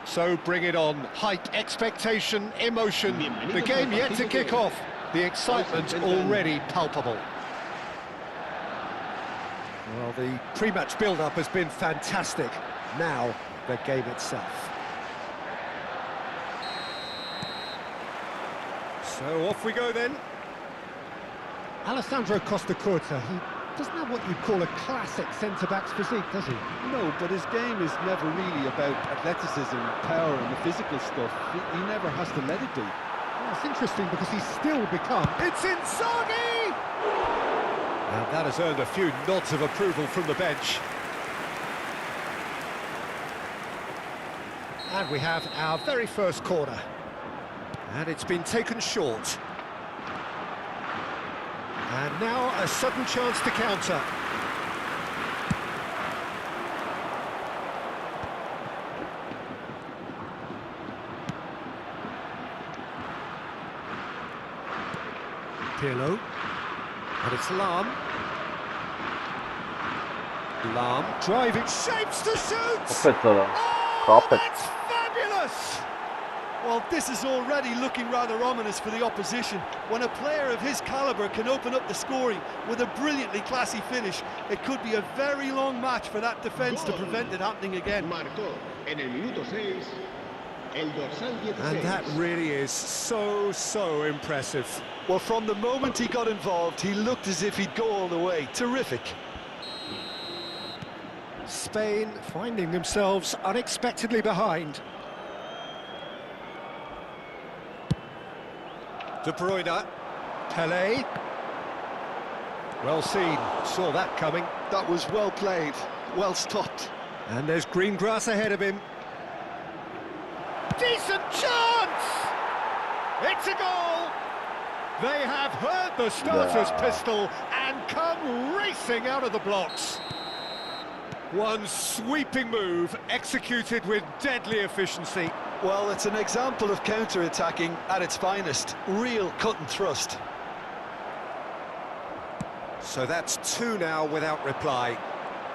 So bring it on. Height, expectation, emotion. The game yet to kick off. The excitement already palpable. Well, the pre-match build-up has been fantastic. Now, the game itself. So off we go then. Alessandro Costa Curta, he doesn't have what you'd call a classic centre-back's physique, does he? No, but his game is never really about athleticism, power and the physical stuff. He never has to let it be. Well, it's interesting because he's still become... It's Inzaghi! And that has earned a few nods of approval from the bench. And we have our very first corner. And it's been taken short. And now a sudden chance to counter. Pirlo. And it's Lam. Lam driving, shapes to shoot! Aspetta, Oh, Carpet. that's fabulous! Well, this is already looking rather ominous for the opposition. When a player of his calibre can open up the scoring with a brilliantly classy finish, it could be a very long match for that defence to prevent it happening again. Marcó en el minuto 6 el dorsal 16. And that really is so impressive. Well, from the moment he got involved, he looked as if he'd go all the way. Terrific. Spain finding themselves unexpectedly behind. De Bruyne, Pelé. Well seen, saw that coming. That was well played, well stopped. And there's green grass ahead of him. Decent chance! It's a goal! They have heard the starter's pistol and come racing out of the blocks. One sweeping move, executed with deadly efficiency. Well, it's an example of counter-attacking at its finest. Real cut and thrust. So that's two now without reply.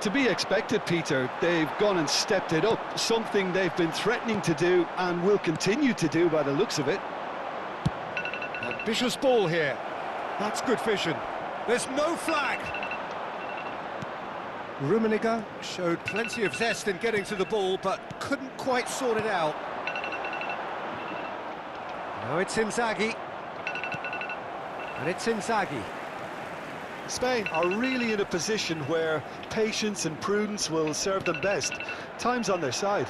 To be expected, Peter. They've gone and stepped it up, something they've been threatening to do and will continue to do by the looks of it. Ambitious ball here. That's good vision. There's no flag. Rummenigge showed plenty of zest in getting to the ball, but couldn't quite sort it out. Now it's Inzaghi. And it's Inzaghi. Spain are really in a position where patience and prudence will serve them best. Time's on their side.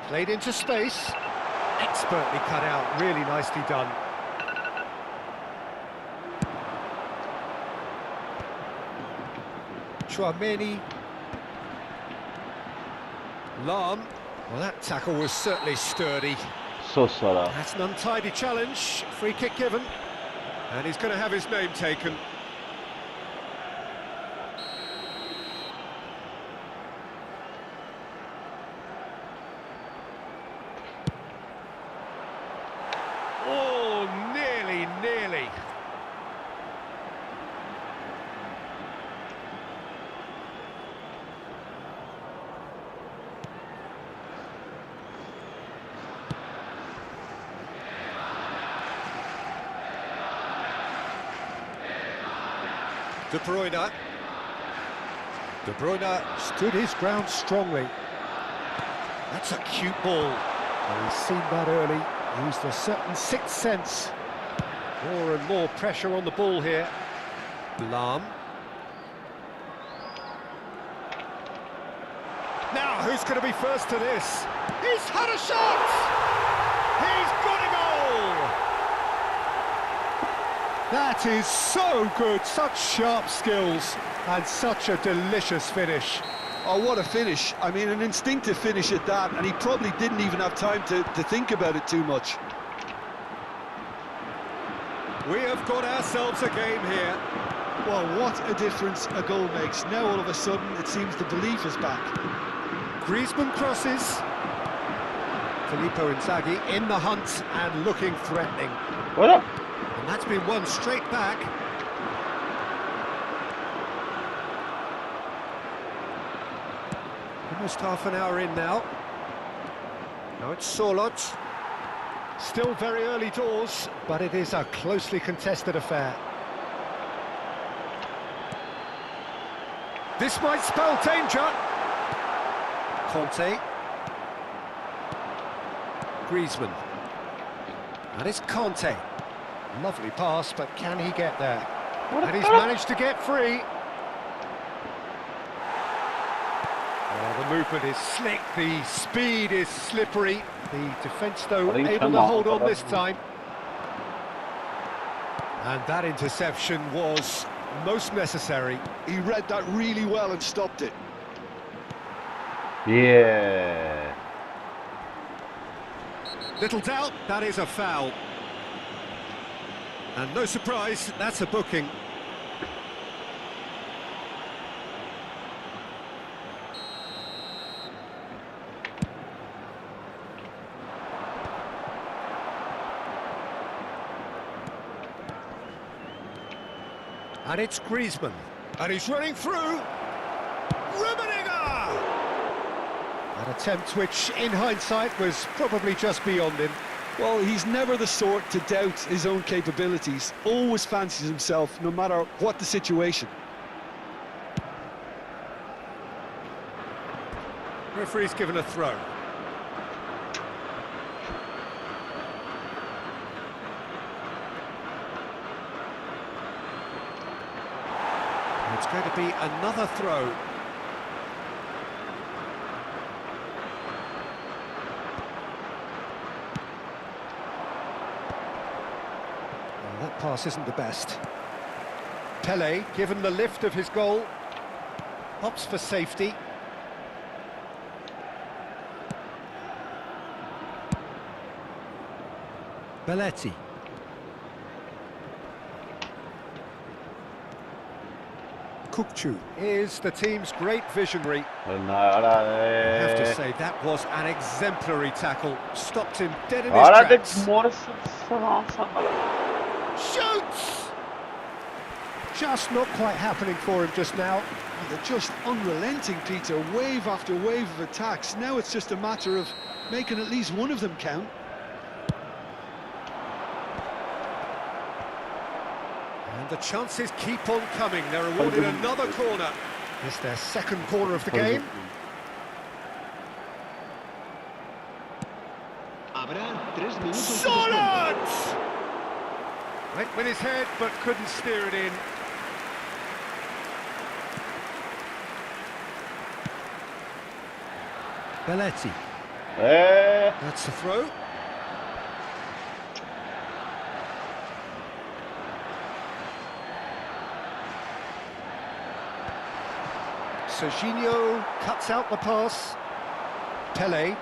Played into space. Expertly cut out, really nicely done. Chouameni. Lam. Well, that tackle was certainly sturdy. Sosa. That's an untidy challenge. Free kick given. And he's going to have his name taken. Oh, nearly. De Bruyne. De Bruyne stood his ground strongly. That's a cute ball. Well, he's seen that early, used a certain sixth sense. More and more pressure on the ball here. Lam. Now, who's going to be first to this? He's had a shot! He's got a goal! That is so good, such sharp skills, and such a delicious finish. Oh, what a finish. I mean, an instinctive finish at that, and he probably didn't even have time to think about it too much. We have got ourselves a game here. Well, what a difference a goal makes. Now, all of a sudden, it seems the belief is back. Griezmann crosses. Filippo Inzaghi in the hunt and looking threatening. What up? And that's been won straight back. Almost half an hour in now. Now it's Sorloth. Still very early doors, but it is a closely contested affair. This might spell danger. Conte. Griezmann. And it's Conte. Lovely pass, but can he get there? And he's managed to get free. Oh, the movement is slick, the speed is slippery. The defence, though, able to hold on this time. And that interception was most necessary. He read that really well and stopped it. Yeah. Little doubt, that is a foul. And no surprise, that's a booking. And it's Griezmann. And he's running through. Rummenigge! An attempt which, in hindsight, was probably just beyond him. Well, he's never the sort to doubt his own capabilities. Always fancies himself, no matter what the situation. Referee's given a throw. It's going to be another throw. Well, that pass isn't the best. Pele, given the lift of his goal, opts for safety. Belletti. Kukçu is the team's great visionary. I have to say, that was an exemplary tackle. Stopped him dead in his tracks. Shoots! Just not quite happening for him just now. They're just unrelenting, Peter. Wave after wave of attacks. Now it's just a matter of making at least one of them count. And the chances keep on coming. They're awarded another corner. It's their second corner of the game. Solid! Went with his head, but couldn't steer it in. Belletti. That's the throw. Serginho cuts out the pass. Pele.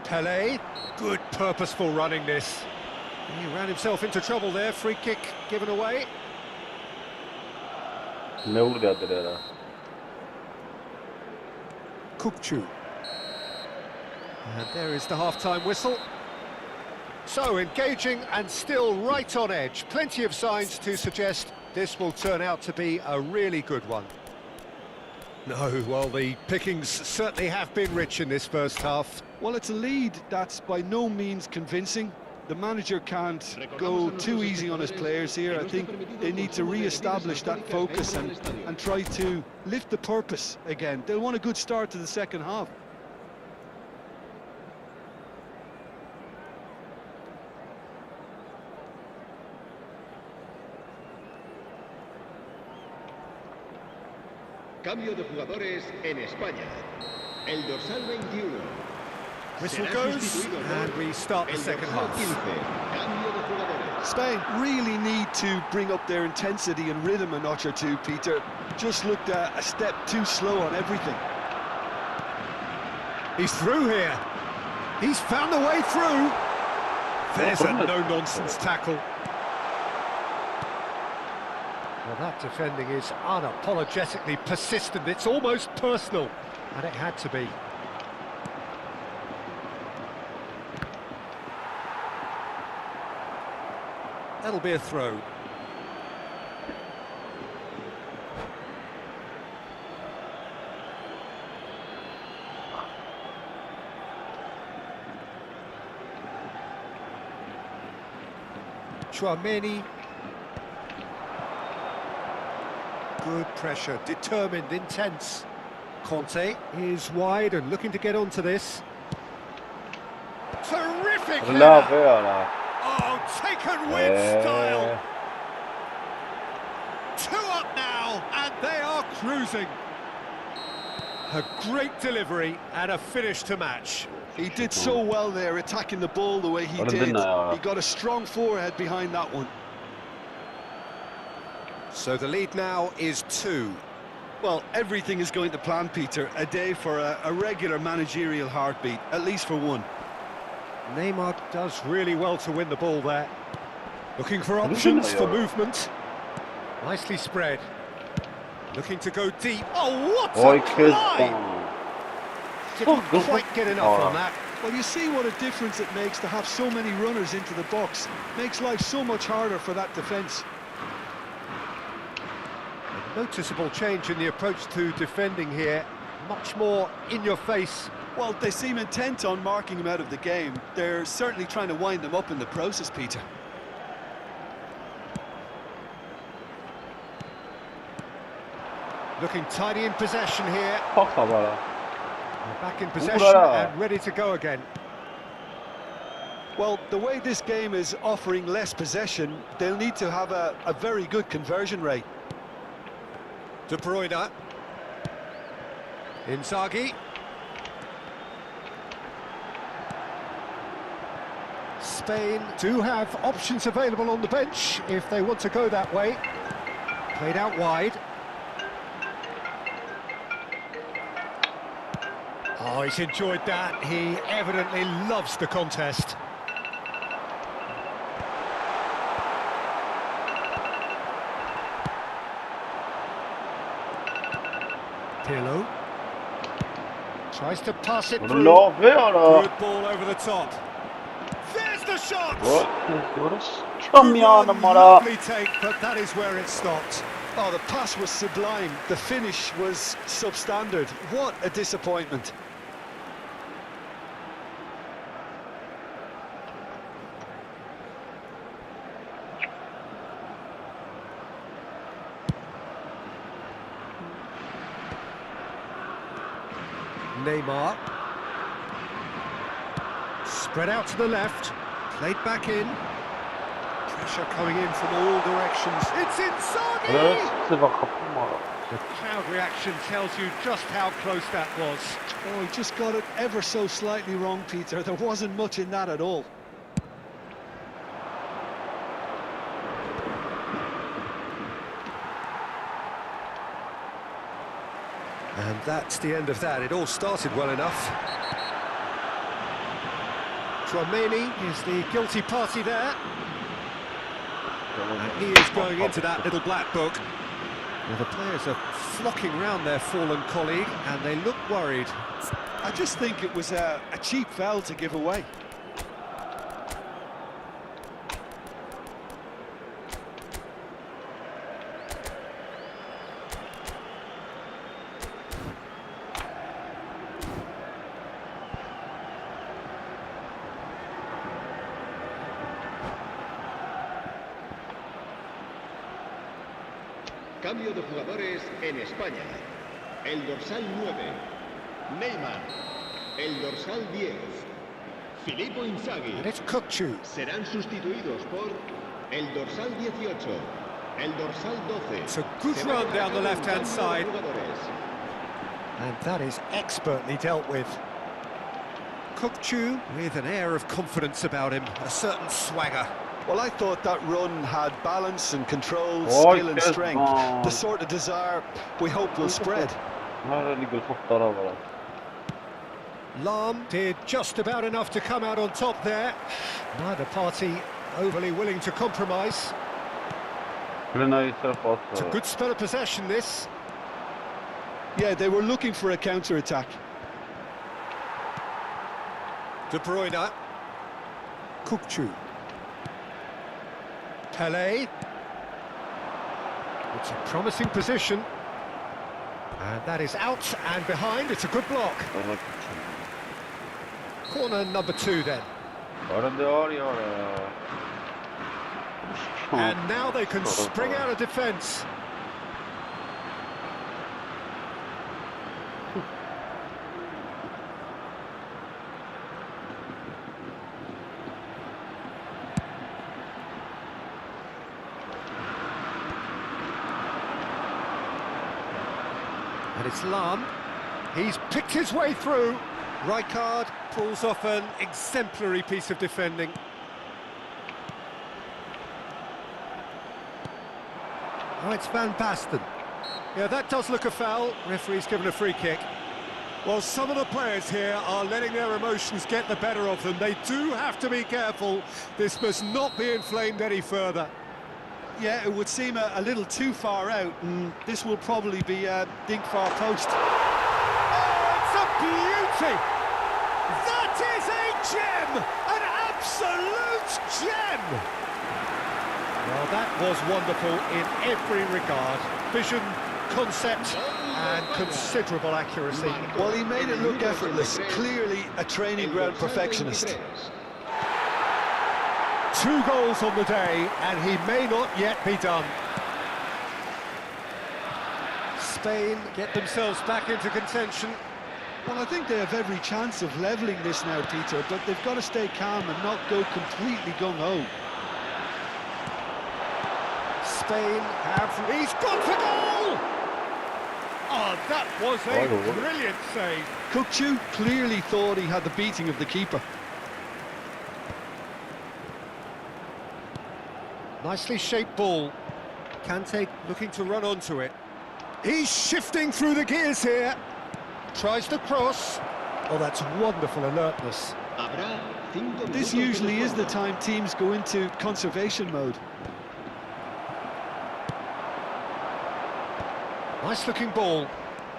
Pele. Good purposeful running this. He ran himself into trouble there. Free kick given away. Kukçu. And there is the half-time whistle. So, engaging and still right on edge. Plenty of signs to suggest this will turn out to be a really good one. No, well, the pickings certainly have been rich in this first half. Well, it's a lead that's by no means convincing. The manager can't go too easy on his players here. I think they need to re-establish that focus and try to lift the purpose again. They'll want a good start to the second half. Cambio de jugadores en España. El dorsal 21. Whistle goes, and we start the second half. Cambio de jugadores. Spain really need to bring up their intensity and rhythm a notch or two, Peter. Just looked a step too slow on everything. He's through here. He's found a way through. There's a no-nonsense tackle. Well, that defending is unapologetically persistent. It's almost personal, and it had to be. That'll be a throw. Chouameni. Good pressure, determined, intense. Conte is wide and looking to get onto this. Terrific header. Oh, taken with style. 2 up now, and they are cruising. A great delivery and a finish to match. He did so well there, attacking the ball the way he did. He got a strong forehead behind that one. So the lead now is 2. Well, everything is going to plan, Peter. A day for a regular managerial heartbeat, at least for one. Neymar does really well to win the ball there. Looking for options for movement. Nicely spread. Looking to go deep. Oh, what a play! Didn't quite get enough on that. Well, you see what a difference it makes to have so many runners into the box. Makes life so much harder for that defence. A noticeable change in the approach to defending here. Much more in your face. Well, they seem intent on marking him out of the game. They're certainly trying to wind him up in the process, Peter. Looking tidy in possession here. 퍽 가봐라. Back in possession Ooh-la-la. and ready to go again. Well, the way this game is offering less possession, they'll need to have a very good conversion rate. De Bruyne. Inzaghi. Spain do have options available on the bench if they want to go that way. Played out wide. Oh, he's enjoyed that. He evidently loves the contest. Pirlo tries to pass it through. 몰라 왜 알아? Good ball over the top. There's the shot! 요렇게 처음이야 말아. Lovely take, but that is where it stopped. Oh, the pass was sublime. The finish was substandard. What a disappointment. Neymar. Spread out to the left. Played back in. Pressure coming in from all directions. It's Inzaghi! 스트가 가품 말아. The crowd reaction tells you just how close that was. Oh, he just got it ever so slightly wrong, Peter. There wasn't much in that at all. And that's the end of that. It all started well enough. Tchouaméni is the guilty party there. And he is going into that little black book. Well, the players are flocking round their fallen colleague and they look worried. I just think it was a cheap foul to give away. Cambio de jugadores en España. El dorsal 9, Neymar. El dorsal 10, Filippo Inzaghi. And it's Kukçu. Serán sustituidos por el dorsal 18, el dorsal 12. It's a good Se va run down the a un left-hand cambio de side. jugadores. And that is expertly dealt with. Kukçu with an air of confidence about him, a certain swagger. Well, I thought that run had balance and control, Oh, skill and yes, strength. man. The sort of desire we hope will spread. 나를 이걸 속 따라봐라. Lahm did just about enough to come out on top there. Neither party overly willing to compromise. 그래 나 있을 것 It's a 같아. good spell of possession, this. Yeah, they were looking for a counter-attack. De Bruyne. Kukçu. Pelé. It's a promising position. And that is out and behind. It's a good block. Corner number 2 then. 어른데 어려워라. And now they can spring out of defence. And it's Lahm. He's picked his way through. Rijkaard pulls off an exemplary piece of defending. Oh, it's Van Basten. Yeah, that does look a foul. Referee's given a free kick. Well, some of the players here are letting their emotions get the better of them. They do have to be careful. This must not be inflamed any further. Yeah, it would seem a little too far out, and this will probably be a dink far post. Oh, it's a beauty! That is gem! An absolute gem! Well, that was wonderful in every regard. Vision, concept, and considerable accuracy. Well, he made it look effortless. Clearly a training ground perfectionist. 2 goals on the day, and he may not yet be done. Spain get themselves back into contention. Well, I think they have every chance of levelling this now, Peter, but they've got to stay calm and not go completely gung-ho. Spain have... He's gone for goal! Oh, that was a brilliant save. Kukçu clearly thought he had the beating of the keeper. Nicely shaped ball. Kante looking to run onto it. He's shifting through the gears here. Tries the cross. Oh, that's wonderful alertness. This usually is the time teams go into conservation mode. Nice looking ball.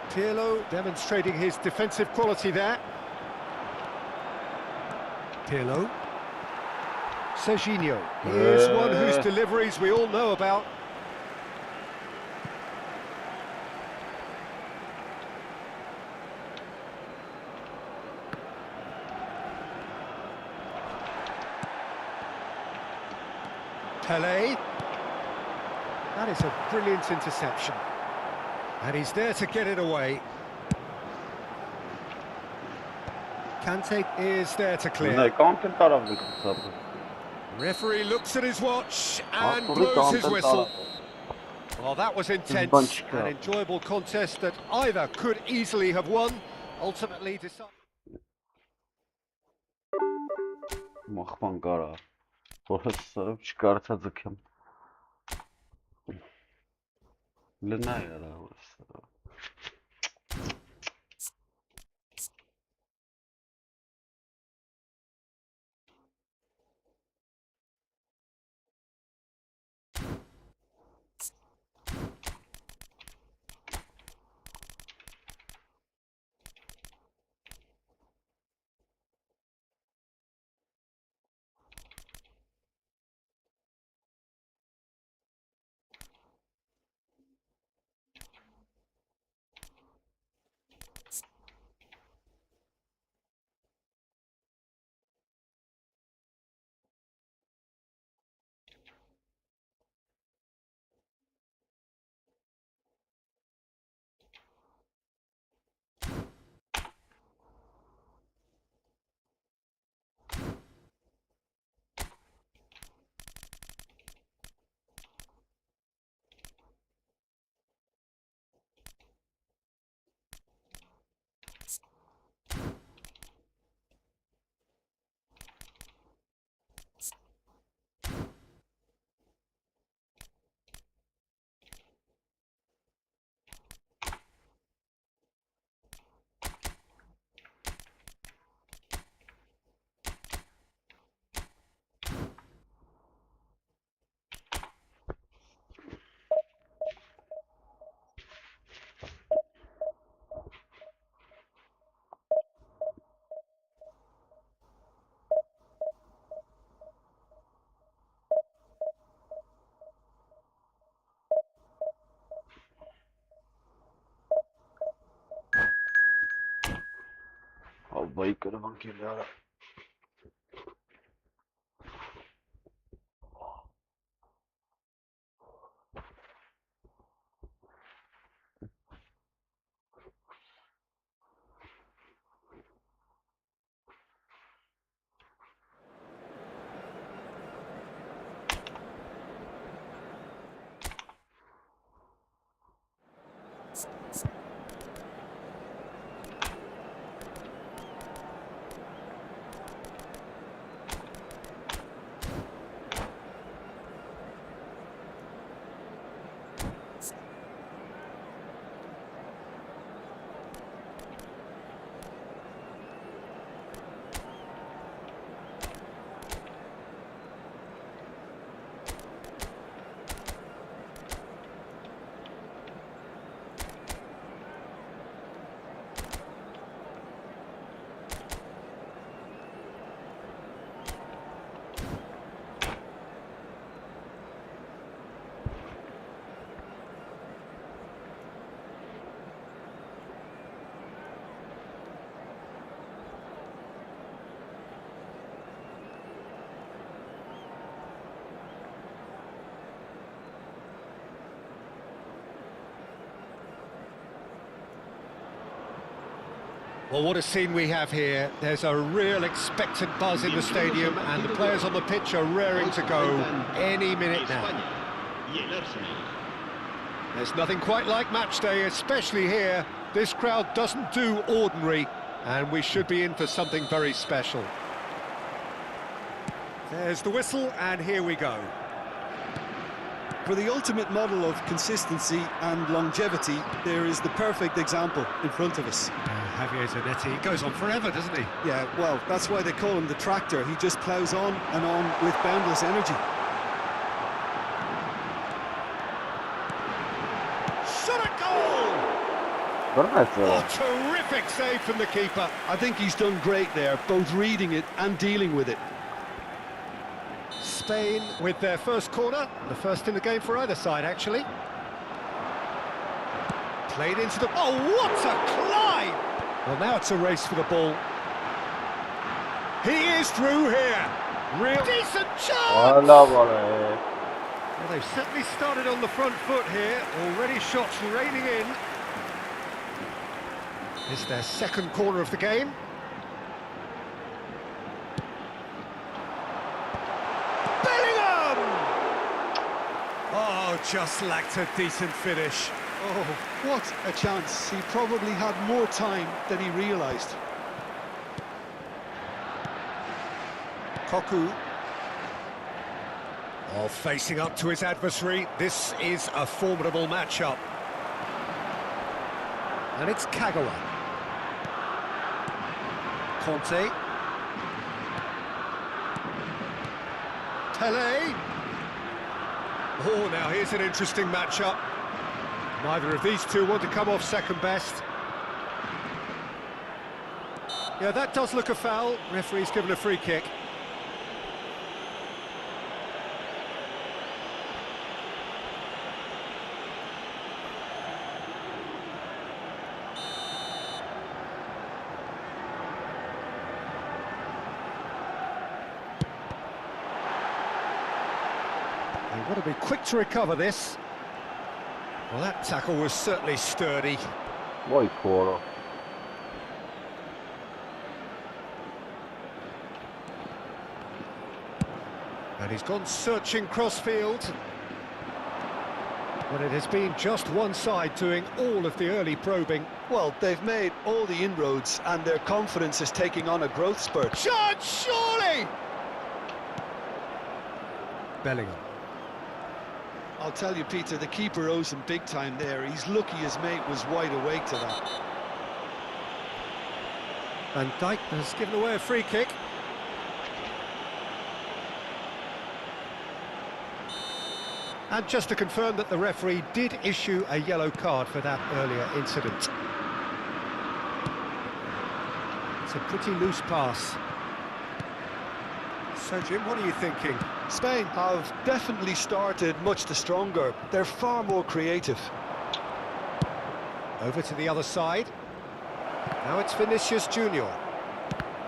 Pirlo demonstrating his defensive quality there. Pirlo. Serginho. Here's one whose deliveries we all know about. Pelé. That is a brilliant interception. And he's there to get it away. Kante is there to clear. Referee looks at his watch and blows his whistle. Well, that was intense, an enjoyable contest that either could easily have won, ultimately decided. Machman gara. Orası çıkartacağım. Ne yara orası? Vallahi kırman geliyor. Well, what a scene we have here. There's a real expectant buzz in the stadium, and the players on the pitch are raring to go any minute now. There's nothing quite like match day, especially here. This crowd doesn't do ordinary, and we should be in for something very special. There's the whistle, and here we go. For the ultimate model of consistency and longevity, there is the perfect example in front of us. Javier Zanetti goes on forever, doesn't he? Yeah, well, that's why they call him the tractor. He just ploughs on and on with boundless energy. Shot a goal! Oh, terrific save from the keeper. I think he's done great there, both reading it and dealing with it. Spain with their first corner, the first in the game for either side, actually. Played into the... Oh, what a climb! Well, now it's a race for the ball. He is through here. Real decent chance! Well, they've certainly started on the front foot here. Already shots raining in. It's their second corner of the game. Oh, just lacked a decent finish. Oh, what a chance. He probably had more time than he realised. Koku. Oh, facing up to his adversary. This is a formidable matchup. And it's Kagawa. Conte. Tele. Oh, now here's an interesting matchup. Neither of these two want to come off second best. Yeah, that does look a foul. Referee's given a free kick. They've got to be quick to recover this. Well, that tackle was certainly sturdy. Muy puro. And he's gone searching crossfield. But it has been just one side doing all of the early probing. Well, they've made all the inroads and their confidence is taking on a growth spurt. Shot, surely! Bellingham. I'll tell you, Peter, the keeper owes him big time there. He's lucky his mate was wide awake to that. Van Dijk has given away a free kick. And just to confirm that the referee did issue a yellow card for that earlier incident. It's a pretty loose pass. So, Jim, what are you thinking? Spain have definitely started much the stronger. They're far more creative. Over to the other side. Now it's Vinicius Junior.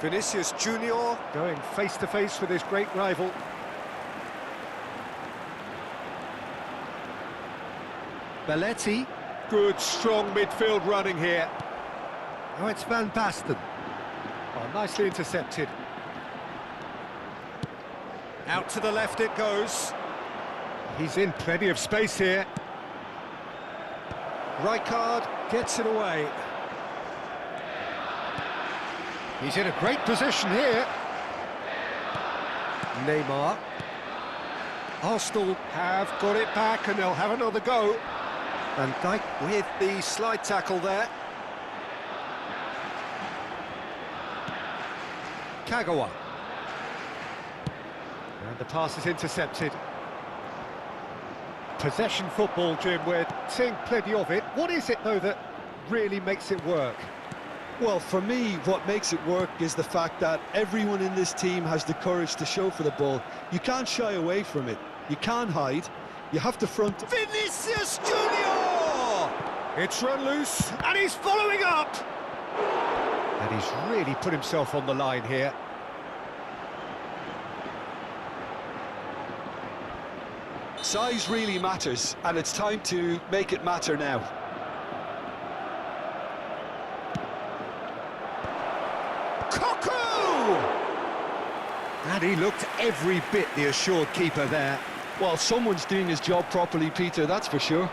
Vinicius Junior going face-to-face with his great rival. Belletti. Good, strong midfield running here. Now it's Van Basten. Oh, nicely intercepted. Out to the left it goes. He's in plenty of space here. Rijkaard gets it away. He's in a great position here. Neymar. Arsenal have got it back and they'll have another go. Van Dijk with the slide tackle there. Kagawa. And the pass is intercepted. Possession football, Jim, we're seeing plenty of it. What is it, though, that really makes it work? Well, for me, what makes it work is the fact that everyone in this team has the courage to show for the ball. You can't shy away from it. You can't hide. You have to front... Vinicius Junior! It's run loose, and he's following up! And he's really put himself on the line here. Size really matters, and it's time to make it matter now. And he looked every bit the assured keeper there. Well, someone's doing his job properly, Peter, that's for sure.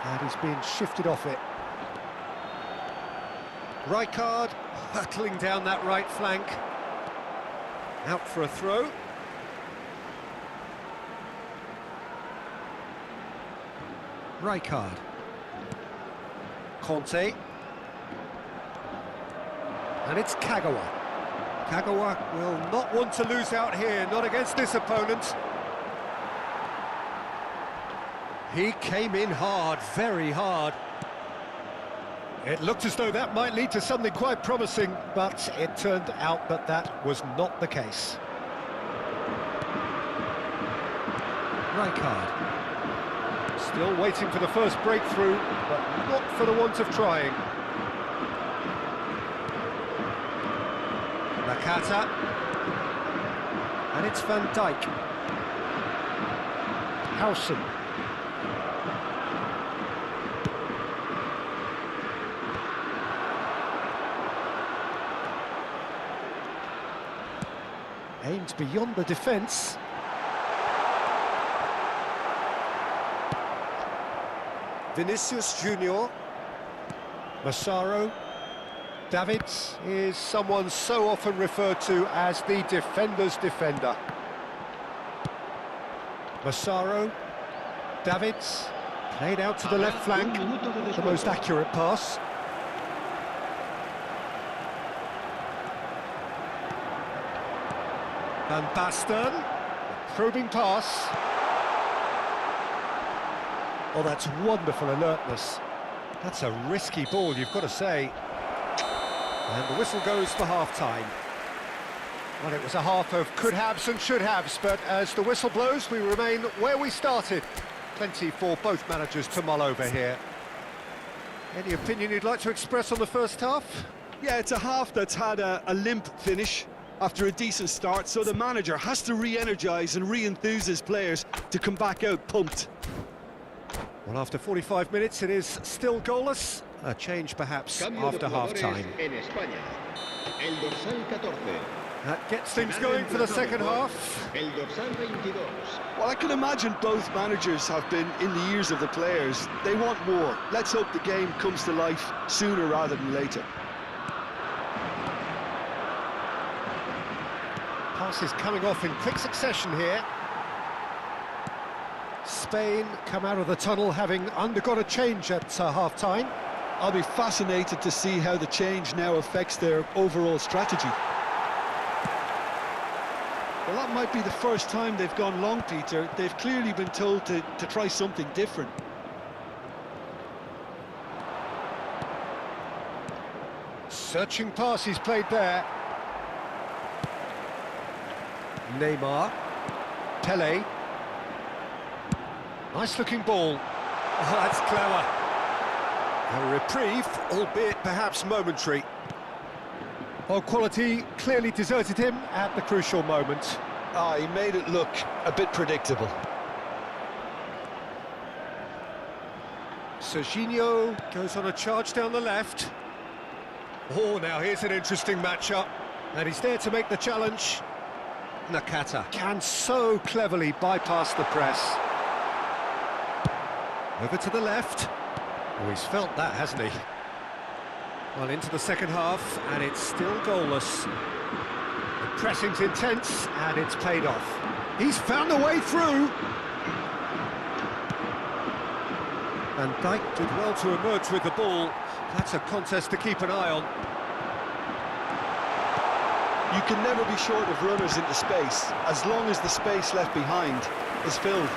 And he's been shifted off it. Rijkaard hurtling down that right flank. Out for a throw. Rijkaard. Conte. And it's Kagawa. Kagawa will not want to lose out here, not against this opponent. He came in hard, very hard. It looked as though that might lead to something quite promising, but it turned out that that was not the case. Rijkaard. Still waiting for the first breakthrough, but not for the want of trying. Nakata. And it's Van Dijk. Howson. Aimed beyond the defence. Vinicius Junior. Massaro. Davids is someone so often referred to as the defender's defender. Massaro. Davids. Played out to the left flank. The most accurate pass. Van Basten, probing pass. Oh, that's wonderful alertness. That's a risky ball, you've got to say. And the whistle goes for half-time. Well, it was a half of could-haves and should-haves, but as the whistle blows, we remain where we started. Plenty for both managers to mull over here. Any opinion you'd like to express on the first half? Yeah, it's a half that's had a limp finish after a decent start, so the manager has to re-energise and re-enthuse his players to come back out pumped. Well, after 45 minutes, it is still goalless. A change, perhaps, after half-time. That gets things going for the second half. Well, I can imagine both managers have been in the ears of the players. They want more. Let's hope the game comes to life sooner rather than later. Passes coming off in quick succession here. Spain come out of the tunnel having undergone a change at half-time. I'll be fascinated to see how the change now affects their overall strategy. Well, that might be the first time they've gone long, Peter. They've clearly been told to try something different. Searching pass he's played there. Neymar. Pele. Nice-looking ball. Oh, that's clever. A reprieve, albeit perhaps momentary. Well, quality clearly deserted him at the crucial moment. He made it look a bit predictable. Serginho goes on a charge down the left. Oh, now here's an interesting matchup. And he's there to make the challenge. Nakata can so cleverly bypass the press. Over to the left. Oh, he's felt that, hasn't he? Well, into the second half, and it's still goalless. The pressing's intense, and it's paid off. He's found a way through. Van Dijk did well to emerge with the ball. That's a contest to keep an eye on. You can never be short of runners into space, as long as the space left behind is filled.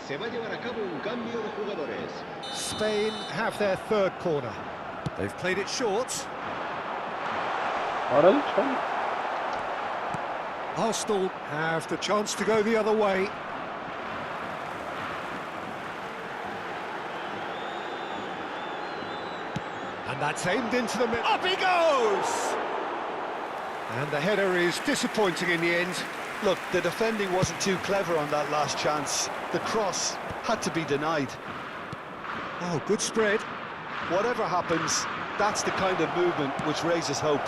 Se va a llevar a cabo un cambio de jugadores. Spain have their third corner. They've played it short. Ara lütfen. Arsenal have the chance to go the other way. And that's aimed into the middle. Up he goes! And the header is disappointing in the end. Look, the defending wasn't too clever on that last chance. The cross had to be denied. Oh, good spread. Whatever happens, that's the kind of movement which raises hope.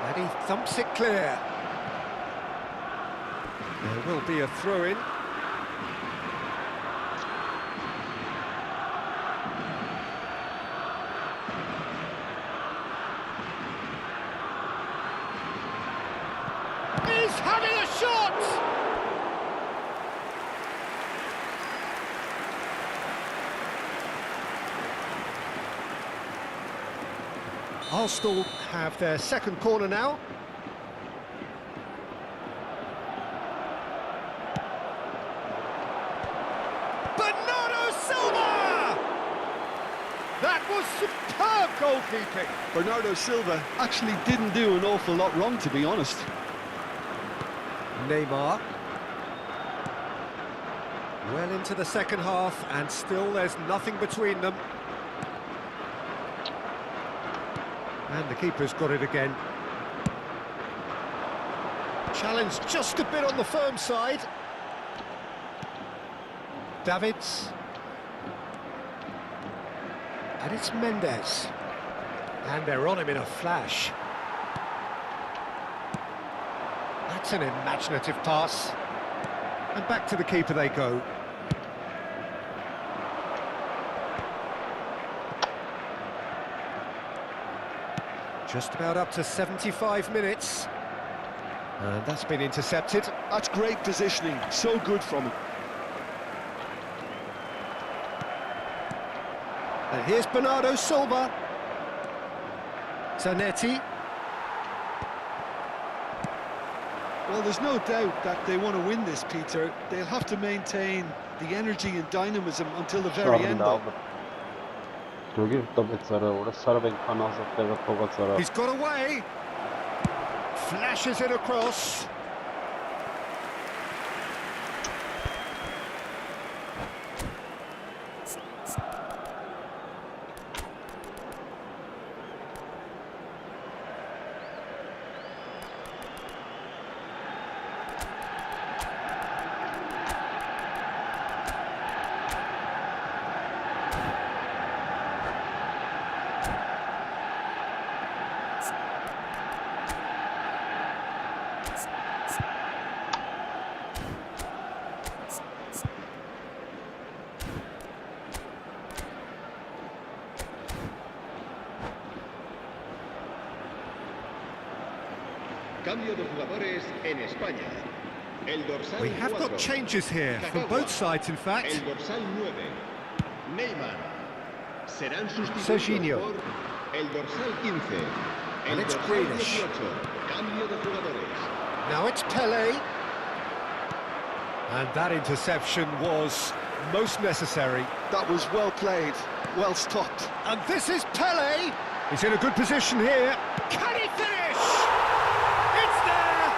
And he thumps it clear. There will be a throw-in. He's having a shot! Arsenal have their second corner now. Bernardo Silva! That was superb goalkeeping. Bernardo Silva actually didn't do an awful lot wrong, to be honest. Neymar. Well into the second half, and still there's nothing between them. And the keeper's got it again. Challenge just a bit on the firm side. Davids. And it's Mendes. And they're on him in a flash. That's an imaginative pass. And back to the keeper they go. Just about up to 75 minutes. And that's been intercepted. That's great positioning, so good from him. And here's Bernardo Silva. Zanetti. Well, there's no doubt that they want to win this, Peter. They'll have to maintain the energy and dynamism until the very end, though. He's got away. Flashes it across. Cambio de jugadores en España. El dorsal We have 4, got changes here from both sides, in fact. El dorsal 9, Neymar. Serán sustituidos Serginho. por el dorsal 15, el And it's dorsal Grealish. 18. Cambio de jugadores. Now it's Pele. And that interception was most necessary. That was well played, well stopped. And this is Pele. He's in a good position here. Can he finish? It's there.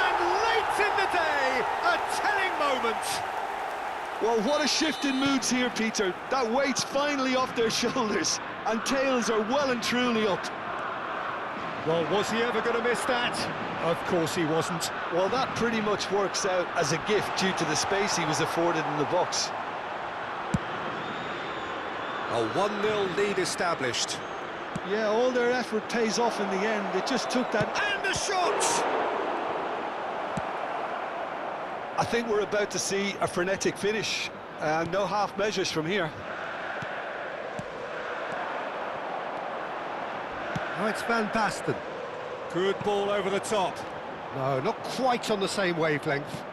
And late in the day, a telling moment. Well, what a shift in moods here, Peter. That weight's finally off their shoulders, and tails are well and truly up. Well, was he ever going to miss that? Of course he wasn't. Well, that pretty much works out as a gift due to the space he was afforded in the box. A 1-0 lead established. Yeah, all their effort pays off in the end. It just took that... And the shot! I think we're about to see a frenetic finish. No half measures from here. Oh, it's Van Basten. Good ball over the top. No, not quite on the same wavelength.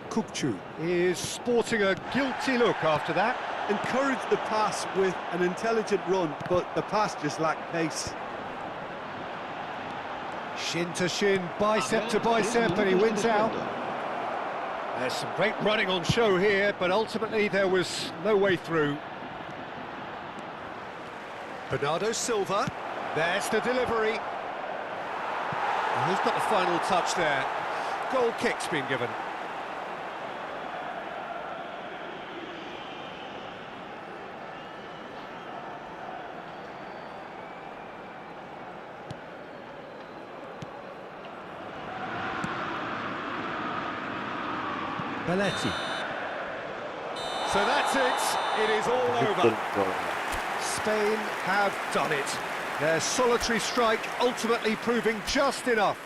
Kukçu is sporting a guilty look after that. Encouraged the pass with an intelligent run, but the pass just lacked pace. Shin to shin, bicep to bicep, and he wins out. There's some great running on show here, but ultimately there was no way through. Bernardo Silva. There's the delivery. And who's got the final touch there? Goal kick's been given. Belletti. So that's it. It is all over. Spain have done it. Their solitary strike ultimately proving just enough.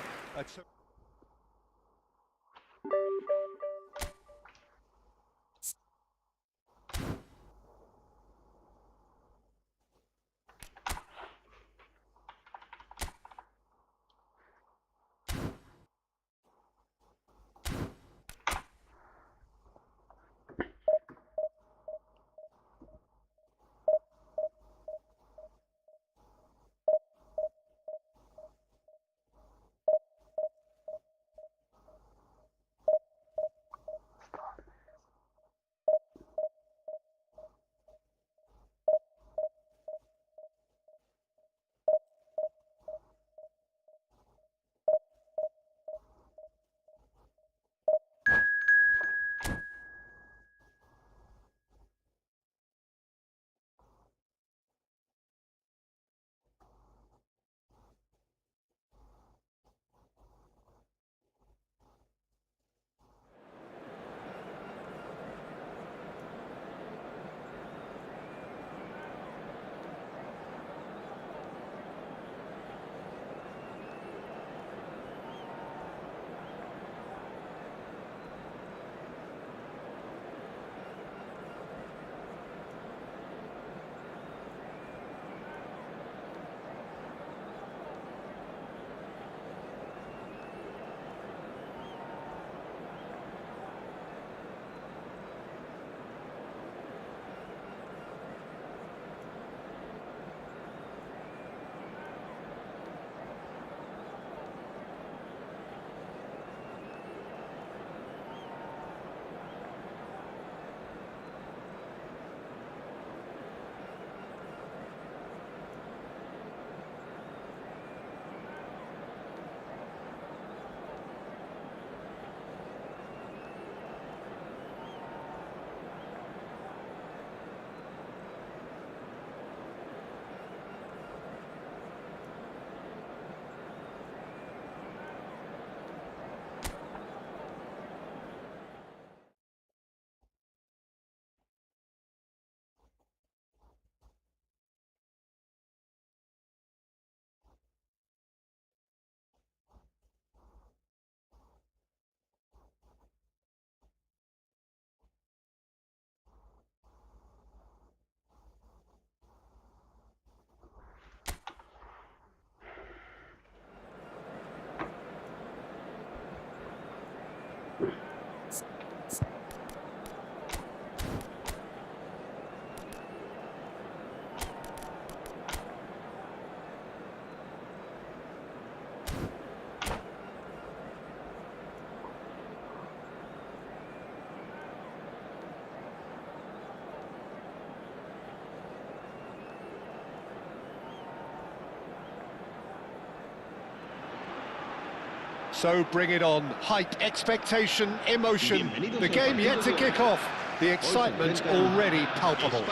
So bring it on. Hype, expectation, emotion. The game yet to kick off. The excitement already palpable.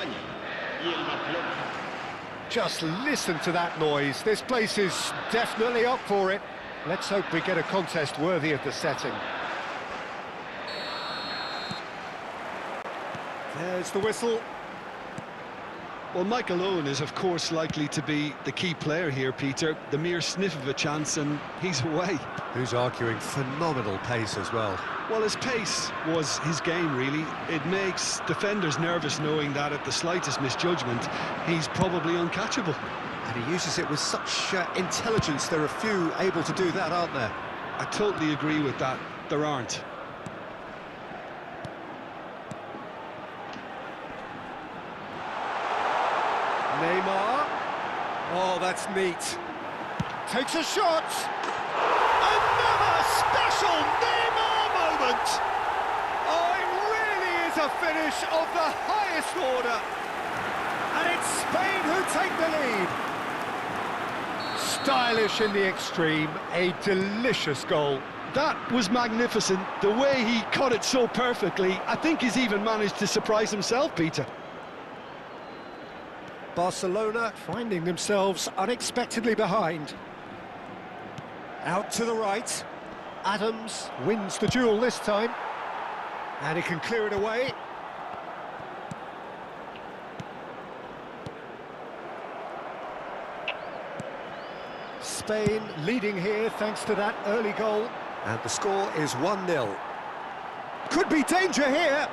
Just listen to that noise. This place is definitely up for it. Let's hope we get a contest worthy of the setting. There's the whistle. Well, Michael Owen is, of course, likely to be the key player here, Peter. The mere sniff of a chance and he's away. Who's arguing phenomenal pace as well. Well, his pace was his game, really. It makes defenders nervous knowing that at the slightest misjudgment, he's probably uncatchable. And he uses it with such intelligence. There are few able to do that, aren't there? I totally agree with that. There aren't. Neymar. Oh, that's neat. Takes a shot. Another special Neymar moment. Oh, it really is a finish of the highest order. And it's Spain who take the lead. stylish in the extreme, a delicious goal. That was magnificent. The way he cut it so perfectly, I think he's even managed to surprise himself, Peter. Barcelona finding themselves unexpectedly behind. Out to the right. Adams wins the duel this time. And he can clear it away. Spain leading here thanks to that early goal. And the score is 1-0. Could be danger here.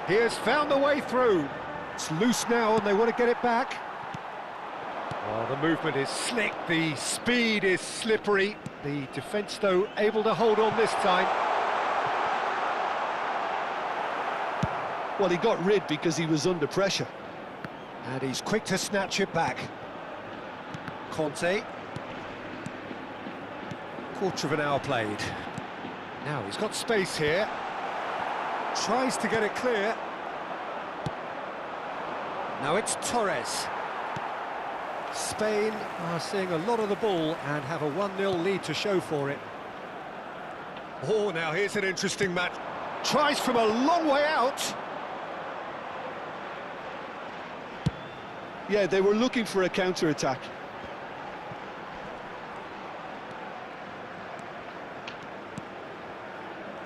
He has found the way through. It's loose now and they want to get it back. Oh, the movement is slick, the speed is slippery. The defence, though, able to hold on this time. Well, he got rid because he was under pressure. And he's quick to snatch it back. Conte. Quarter of an hour played. Now he's got space here. Tries to get it clear. Now it's Torres. Spain are seeing a lot of the ball and have a 1-0 lead to show for it. Oh, now here's an interesting match. Tries from a long way out. Yeah, they were looking for a counter-attack.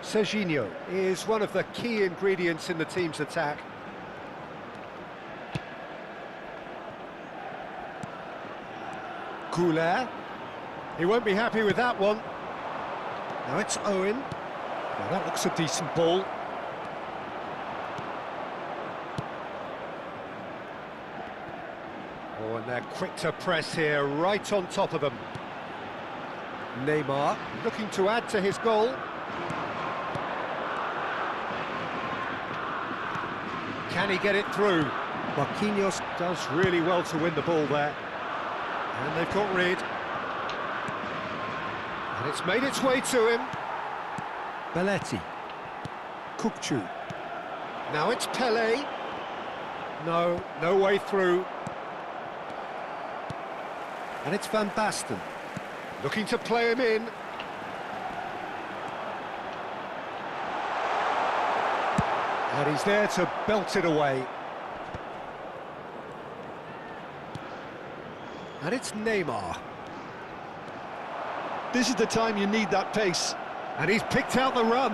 Serginho is one of the key ingredients in the team's attack. Goulart. He won't be happy with that one. Now it's Owen. Now that looks a decent ball. Oh, and they're quick to press here, right on top of them. Neymar looking to add to his goal. Can he get it through? Marquinhos does really well to win the ball there. And they've got rid. And it's made its way to him. Belletti. Kukçu. Now it's Pelé. No, no way through. And it's Van Basten. Looking to play him in. And he's there to belt it away. And it's Neymar. This is the time you need that pace. And he's picked out the run.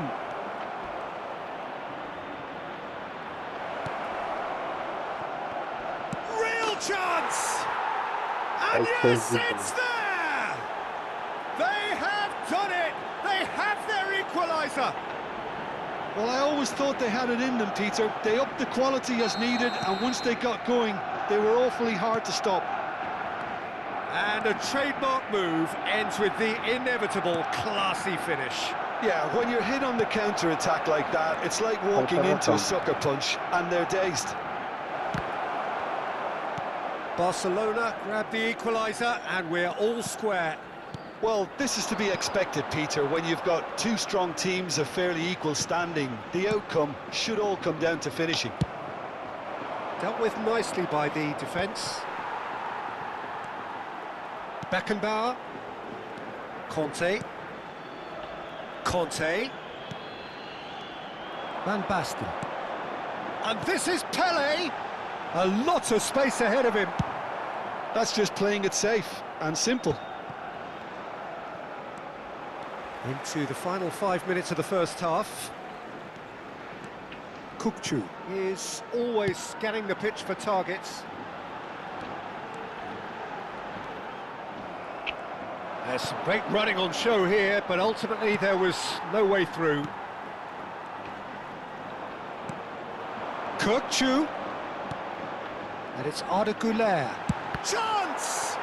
Real chance! And yes, it's there! They have done it! They have their equaliser! Well, I always thought they had it in them, Peter. They upped the quality as needed, and once they got going, they were awfully hard to stop. And a trademark move ends with the inevitable classy finish. Yeah, when you're hit on the counter-attack like that, it's like walking into a sucker punch, and they're dazed. Barcelona grab the equaliser, and we're all square. Well, this is to be expected, Peter. When you've got two strong teams of fairly equal standing, the outcome should all come down to finishing. Dealt with nicely by the defence. Beckenbauer. Conte. Conte. Van Basten. And this is Pelé! A lot of space ahead of him. That's just playing it safe and simple. Into the final 5 minutes of the first half. Kukçu is always scanning the pitch for targets. There's some great running on show here, but ultimately there was no way through. Kukçu. And it's Arda Güler. Chance!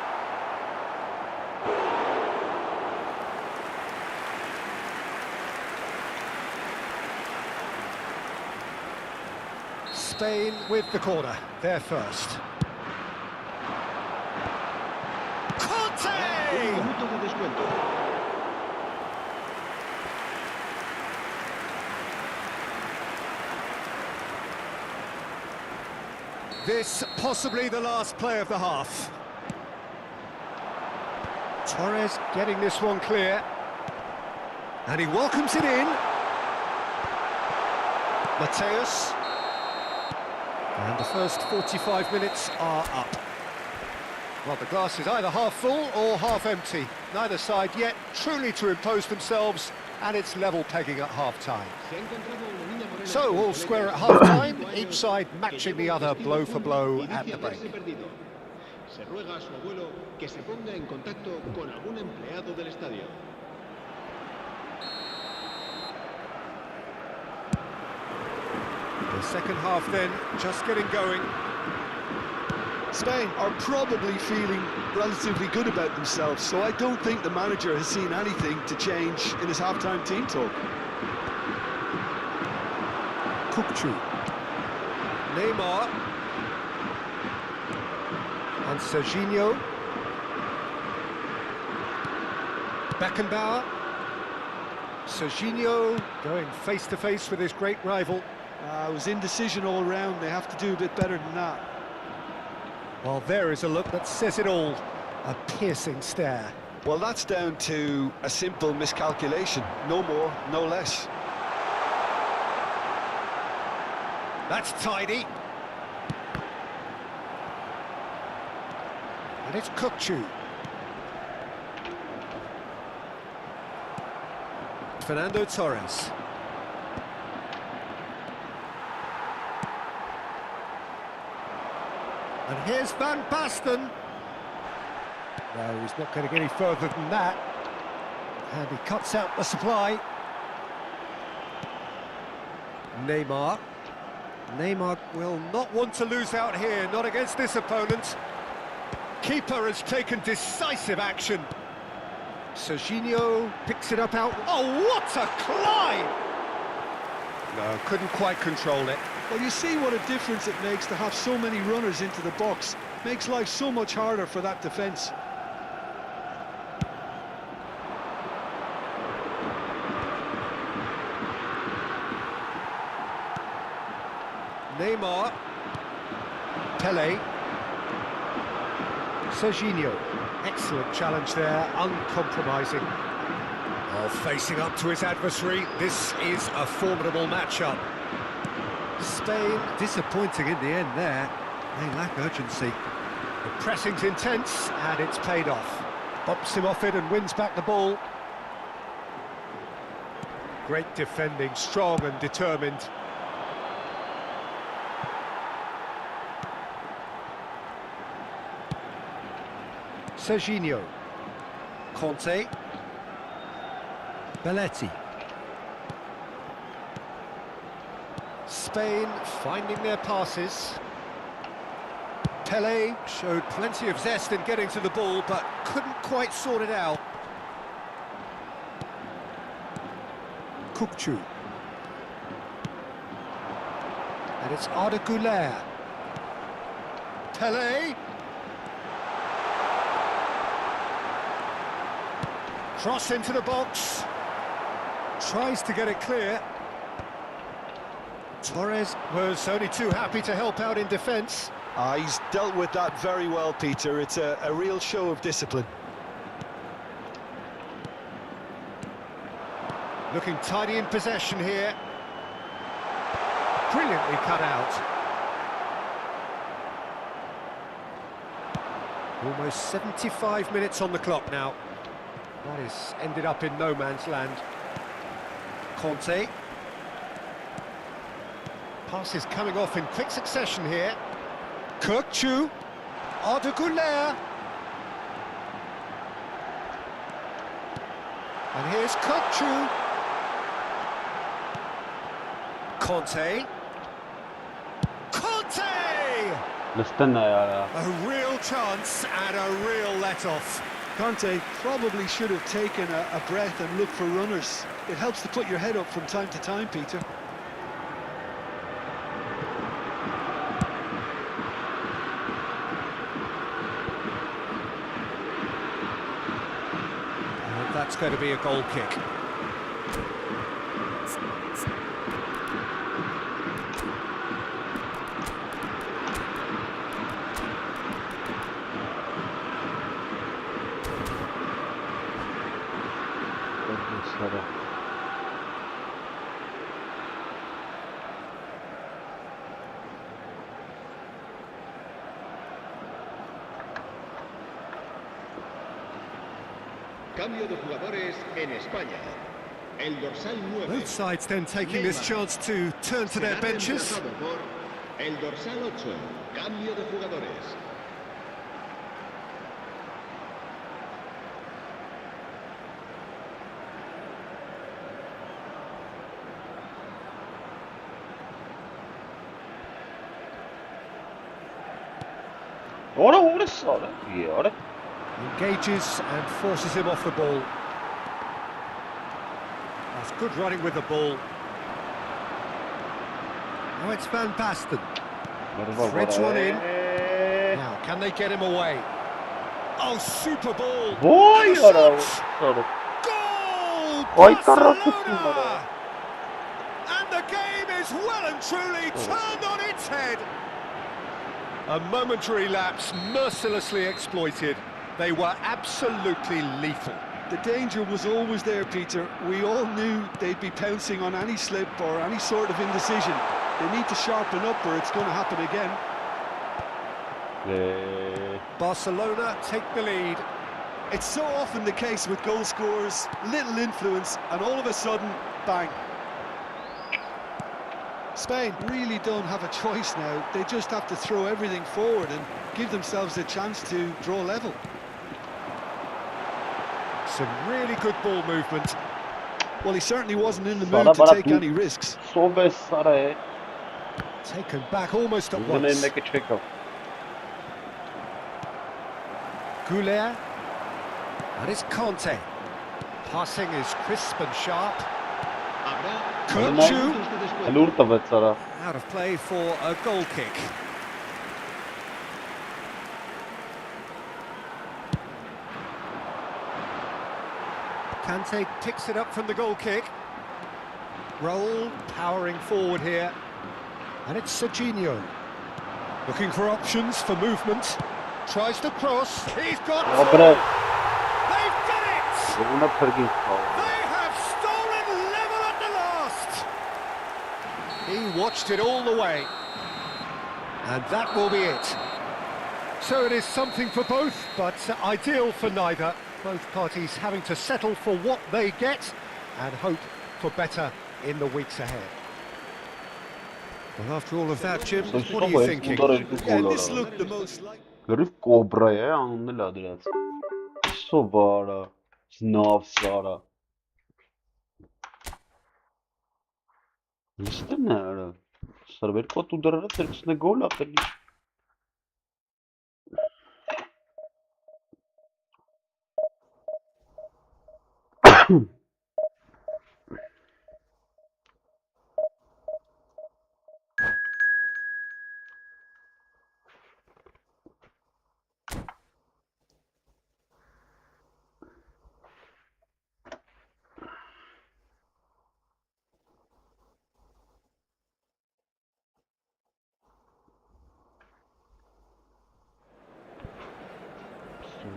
Spain with the corner, they're first. Conte! Un minuto de descuento. This possibly the last play of the half. Torres getting this one clear. And he welcomes it in. Mateus. And the first 45 minutes are up. Well, the glass is either half full or half empty. Neither side yet truly to impose themselves, and it's level pegging at half-time. So, all square at half-time, each side matching the other blow for blow at the break. Se ruega a su abuelo que se ponga en contacto con algún empleado del estadio. The second half then, just getting going. Spain are probably feeling relatively good about themselves, so I don't think the manager has seen anything to change in his half-time team talk. Kukçu. Neymar. And Serginho. Beckenbauer. Serginho going face-to-face with his great rival. It was indecision all round. They have to do a bit better than that. Well, there is a look that says it all. A piercing stare. Well, that's down to a simple miscalculation. No more, no less. That's tidy. And it's Kukçu. Fernando Torres. And here's Van Basten. No, he's not going to get any further than that. And he cuts out the supply. Neymar. Neymar will not want to lose out here, not against this opponent. Keeper has taken decisive action. Serginho picks it up out. Oh, what a climb! No, couldn't quite control it. Well, you see what a difference it makes to have so many runners into the box. Makes life so much harder for that defence. Neymar. Pele. Serginho. Excellent challenge there, uncompromising. Well, facing up to his adversary, this is a formidable matchup. Spain disappointing in the end there. They lack urgency. The pressing's intense, and it's paid off. Bops him off it and wins back the ball. Great defending, strong and determined. Serginho. Conte. Belletti. Spain finding their passes. Pele showed plenty of zest in getting to the ball, but couldn't quite sort it out. Kukçu. And it's Arda Güler. Pele. Cross into the box. Tries to get it clear. Torres was only too happy to help out in defence. He's dealt with that very well, Peter. It's a real show of discipline. Looking tidy in possession here. Brilliantly cut out. Almost 75 minutes on the clock now. That is ended up in no man's land. Conte. Passes coming off in quick succession here. Kukçu. Arda Güler. And here's Kukçu. Conte. Conte! نستنى يا A real chance and a real let-off. Conte probably should have taken a breath and looked for runners. It helps to put your head up from time to time, Peter. And that's going to be a goal kick. Cambio de jugadores en España. El dorsal 9. Both sides then taking this chance to turn to their Será benches. reemplazado por el dorsal 8. Cambio de jugadores. Ora sora. E ora. Engages and forces him off the ball. That's good running with the ball. Now it's Van Basten. Threads one in. Now, can they get him away? Oh, super ball! Boy, And a ora shot! sora. Goal! Ay, carajo, Barcelona! And the game is well and truly turned on its head. A momentary lapse mercilessly exploited. They were absolutely lethal. The danger was always there, Peter. We all knew they'd be pouncing on any slip or any sort of indecision. They need to sharpen up or it's going to happen again. Barcelona take the lead. It's so often the case with goal scorers, little influence, and all of a sudden, bang. Spain really don't have a choice now. They just have to throw everything forward and give themselves a chance to draw level. Some really good ball movement. Well, he certainly wasn't in the mood to take any risks. Sobe sara. Taken back almost at Bunun once. elindeki check-up. Goulet. And it's Conte. Passing is crisp and sharp. Habrá Kurchu. minutos de descuento. Elurta sara. Out of play for a goal kick. Kante picks it up from the goal kick. Roll, powering forward here. And it's Serginho. Looking for options for movement. Tries to cross. He's got two. Dobre. They've done it! Una pergi. They have stolen level at the last! He watched it all the way. And that will be it. So it is something for both, but ideal for neither. Both parties having to settle for what they get and hope for better in the weeks ahead. Well, after all of that, Jim, what are you thinking? Yeah, this looked the most like... Görüp kobraya anlı ladrat. Sobara. Snav sara. İşte ne ara? Sarber pot udarara terksine gol attı.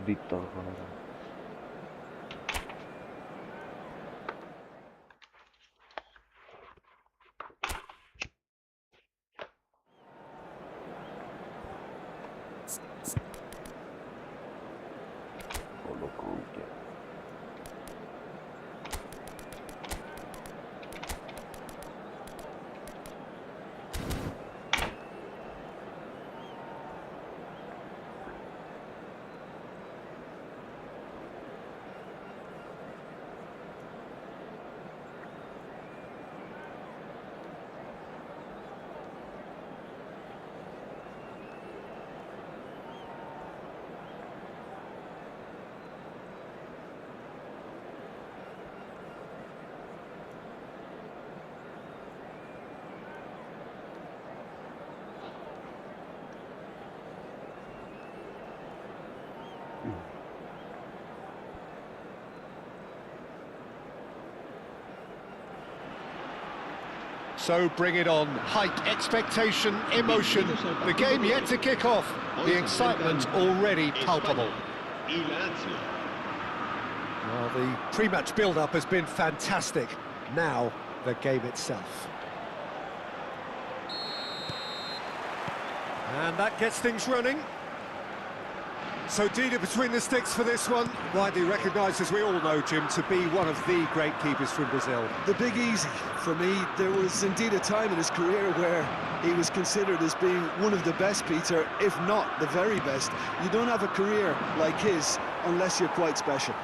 Bitti arkadaşlar. So bring it on. Hype, expectation, emotion. The game yet to kick off. The excitement already palpable. Y la ansia. Well, the pre-match build-up has been fantastic. Now, the game itself. And that gets things running. So Dida between the sticks for this one, widely recognised, as we all know, Jim, to be one of the great keepers from Brazil. The big easy for me. There was indeed a time in his career where he was considered as being one of the best, Peter, if not the very best. You don't have a career like his unless you're quite special.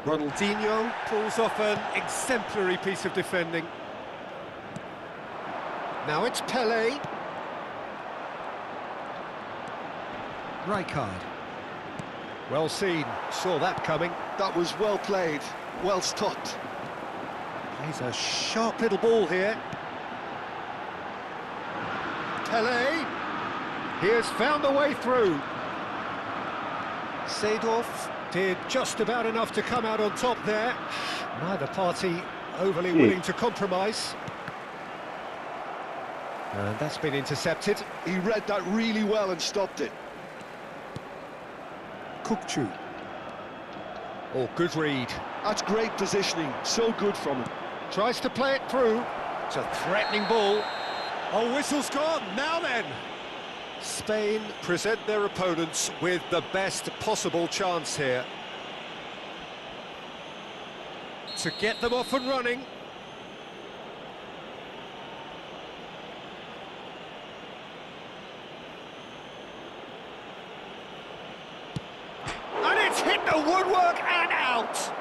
Ronaldinho pulls off an exemplary piece of defending. Now it's Pelé. Rijkaard. Well seen, saw that coming. That was well played, well stopped. Plays a sharp little ball here. Pelé. He has found a way through. Seedorf did just about enough to come out on top there. Neither party overly willing to compromise. And that's been intercepted. He read that really well and stopped it. Kukçu. Oh, good read. That's great positioning, so good from him. Tries to play it through. It's a threatening ball. Oh, whistle's gone, now then! Spain present their opponents with the best possible chance here to get them off and running. And it's hit the woodwork and out!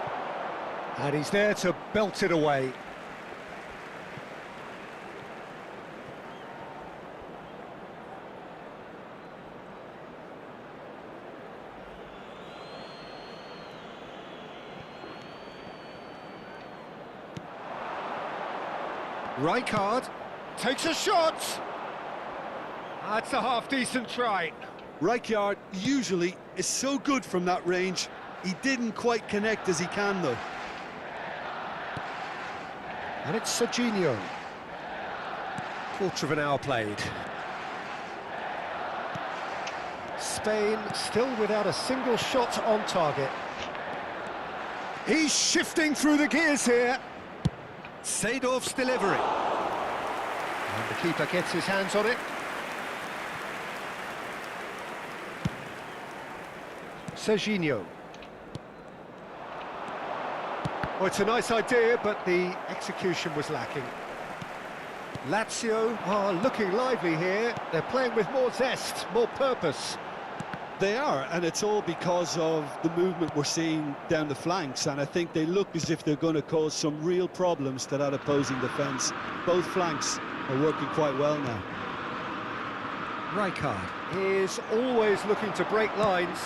And he's there to belt it away. Rijkaard takes a shot. That's a half-decent try. Rijkaard usually is so good from that range. He didn't quite connect as he can, though. And it's Serginho. Quarter of an hour played. Spain still without a single shot on target. He's shifting through the gears here. Seedorf's delivery. And the keeper gets his hands on it. Serginho. Oh, it's a nice idea, but the execution was lacking. Lazio are looking lively here. They're playing with more zest, more purpose. They are, and it's all because of the movement we're seeing down the flanks, and I think they look as if they're going to cause some real problems to that opposing defence. Both flanks are working quite well now. Rijkaard is always looking to break lines.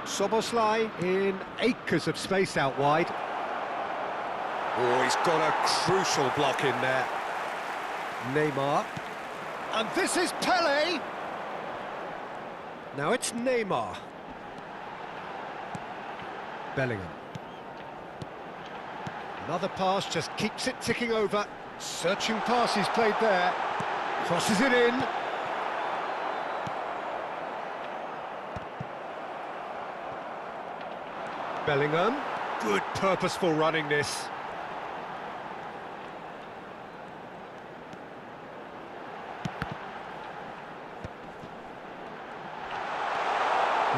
Soboslai in acres of space out wide. Oh, he's got a crucial block in there. Neymar. And this is Pelé! Now it's Neymar. Bellingham. Another pass just keeps it ticking over. Searching pass he's played there. Crosses it in. Bellingham. Good purposeful running this.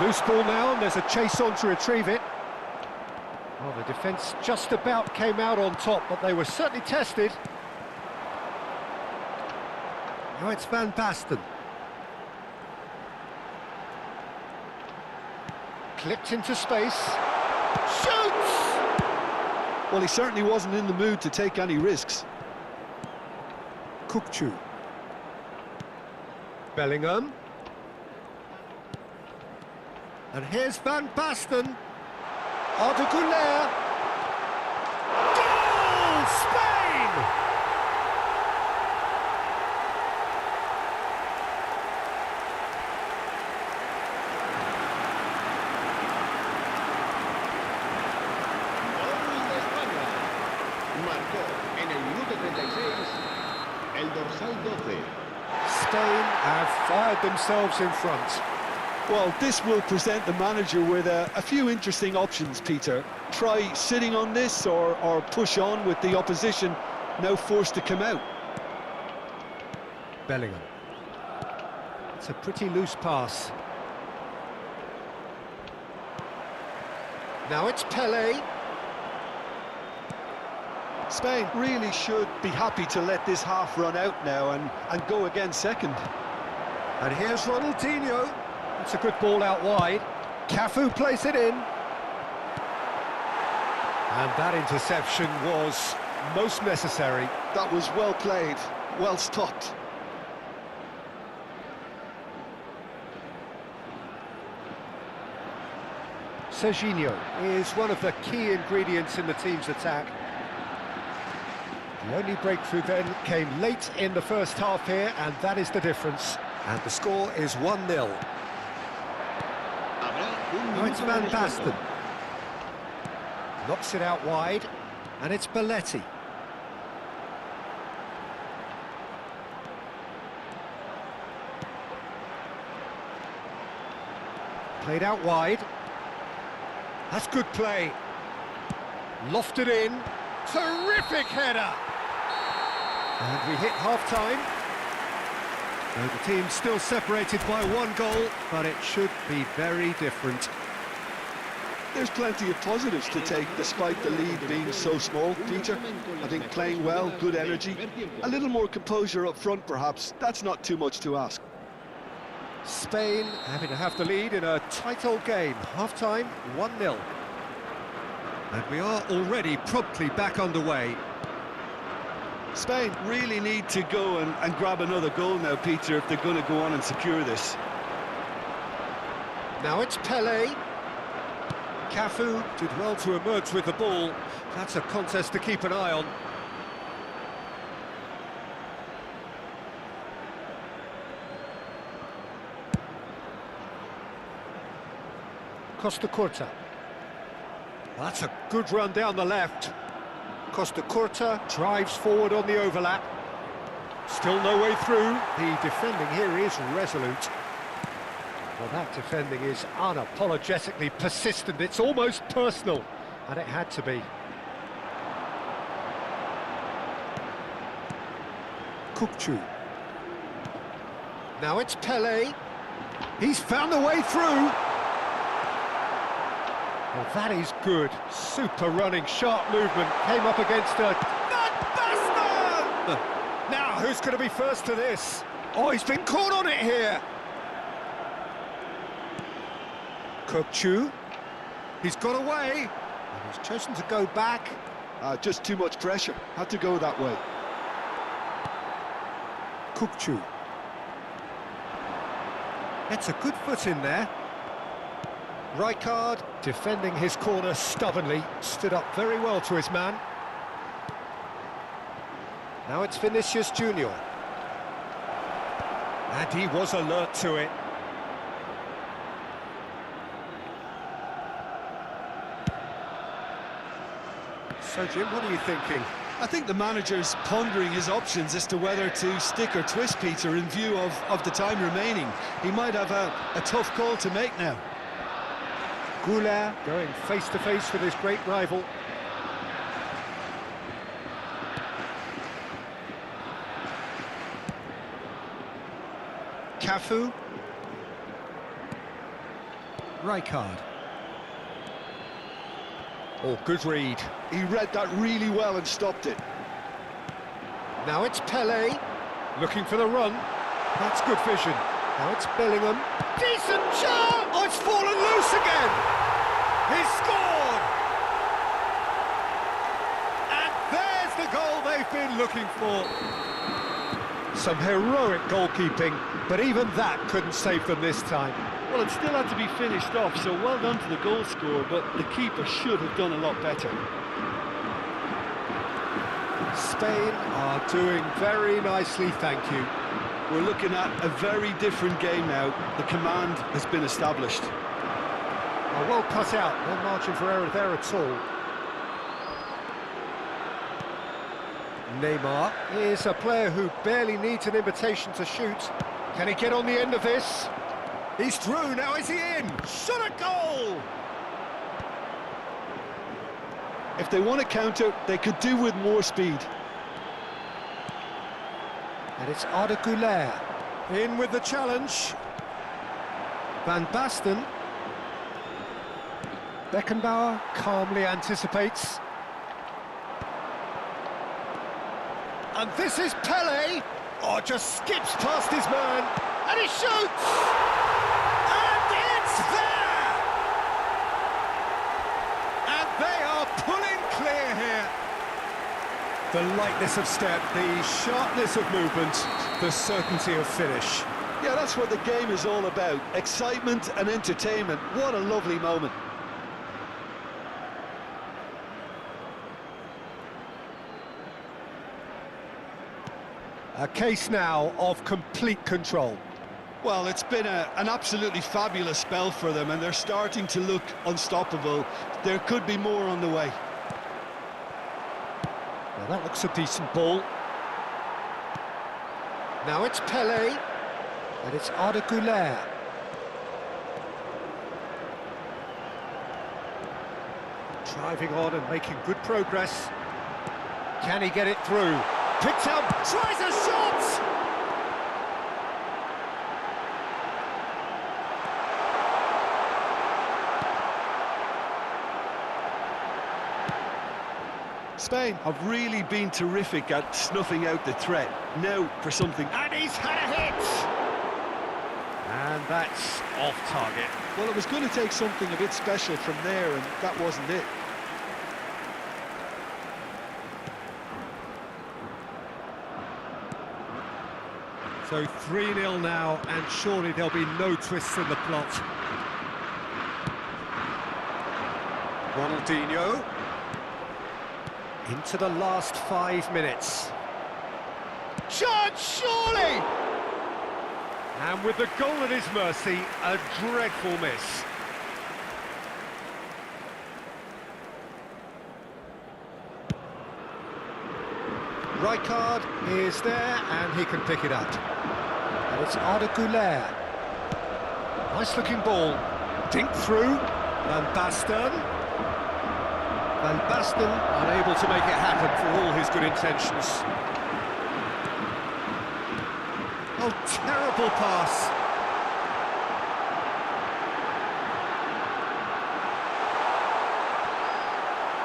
Loose ball now, and there's a chase on to retrieve it. Well, the defence just about came out on top, but they were certainly tested. Now it's Van Basten. Clipped into space. Shoots! Well, he certainly wasn't in the mood to take any risks. Kukçu. Bellingham. And here's Van Basten. Arda Güler. Goal! Spain! Gol de España. Marcó en el minuto 36 el dorsal 12. Spain have fired themselves in front. Well, this will present the manager with a few interesting options, Peter. Try sitting on this or push on with the opposition now forced to come out. Bellingham. It's a pretty loose pass. Now it's Pele. Spain really should be happy to let this half run out now and go again second. And here's Ronaldinho. It's a good ball out wide. Cafu plays it in. And that interception was most necessary. That was well played, well stopped. Serginho is one of the key ingredients in the team's attack. The only breakthrough then came late in the first half here, and that is the difference. And the score is 1-0. Now it's Van Basten. Knocks it out wide, and it's Belletti. Played out wide. That's good play. Lofted in. Terrific header! And we hit half-time. The team's still separated by 1 goal, but it should be very different. There's plenty of positives to take despite the lead being so small, Peter. I think playing well, good energy, a little more composure up front perhaps, that's not too much to ask. Spain having to have the lead in a tight old game. Half-time, 1-0. And we are already promptly back underway. Spain really need to go and grab another goal now, Peter, if they're going to go on and secure this. Now it's Pele. Cafu did well to emerge with the ball. That's a contest to keep an eye on. Costa Curta. That's a good run down the left. Costa Curta drives forward on the overlap. Still no way through. The defending here is resolute. Well, that defending is unapologetically persistent. It's almost personal, and it had to be. Kukçu. Now it's Pele. He's found a way through. Well, that is good. Super running, sharp movement. Came up against a... Van Basten! Now, who's going to be first to this? Oh, he's been caught on it here. Kukçu. He's got away. And he's chosen to go back. Just too much pressure. Had to go that way. Kukçu. Gets a good foot in there. Rijkaard, defending his corner stubbornly, stood up very well to his man. Now it's Vinicius Junior. And he was alert to it. So, Jim, what are you thinking? I think the manager's pondering his options as to whether to stick or twist, Peter, in view of the time remaining. He might have a tough call to make now. Goulart going face-to-face with his great rival. Cafu. Rijkaard. Oh, good read. He read that really well and stopped it. Now it's Pele, looking for the run. That's good vision. Now it's Bellingham. Decent shot! Oh, it's fallen loose again! He's scored! And there's the goal they've been looking for. Some heroic goalkeeping, but even that couldn't save them this time. Well, it still had to be finished off, so well done to the goal scorer, but the keeper should have done a lot better. Spain are doing very nicely, thank you. We're looking at a very different game now. The command has been established. Oh, well cut out, no margin for error there at all. Neymar is a player who barely needs an invitation to shoot. Can he get on the end of this? He's through, now is he in? Shot a goal! If they want to counter, they could do with more speed. And it's Arda Güler. In with the challenge. Van Basten. Beckenbauer calmly anticipates. And this is Pele. Oh, just skips past his man. And he shoots! And it's there! And they are pulling clear here. The lightness of step, the sharpness of movement, the certainty of finish. Yeah, that's what the game is all about. Excitement and entertainment. What a lovely moment. A case now of complete control. Well, it's been an absolutely fabulous spell for them, and they're starting to look unstoppable. There could be more on the way. Well, that looks a decent ball. Now it's Pele, and it's Alik-GAMING. Driving on and making good progress. Can he get it through? Picks up, tries a shot! Spain have really been terrific at snuffing out the threat. Now for something. And he's had a hit! And that's off target. Well, it was going to take something a bit special from there, and that wasn't it. So 3-0 now, and surely there'll be no twists in the plot. Ronaldinho. Into the last 5 minutes. Shot, surely! And with the goal at his mercy, a dreadful miss. Rijkaard is there, and he can pick it up. And it's Alik-GAMING. Nice looking ball. Dink through. Van Basten. Van Basten unable to make it happen for all his good intentions. Oh, terrible pass.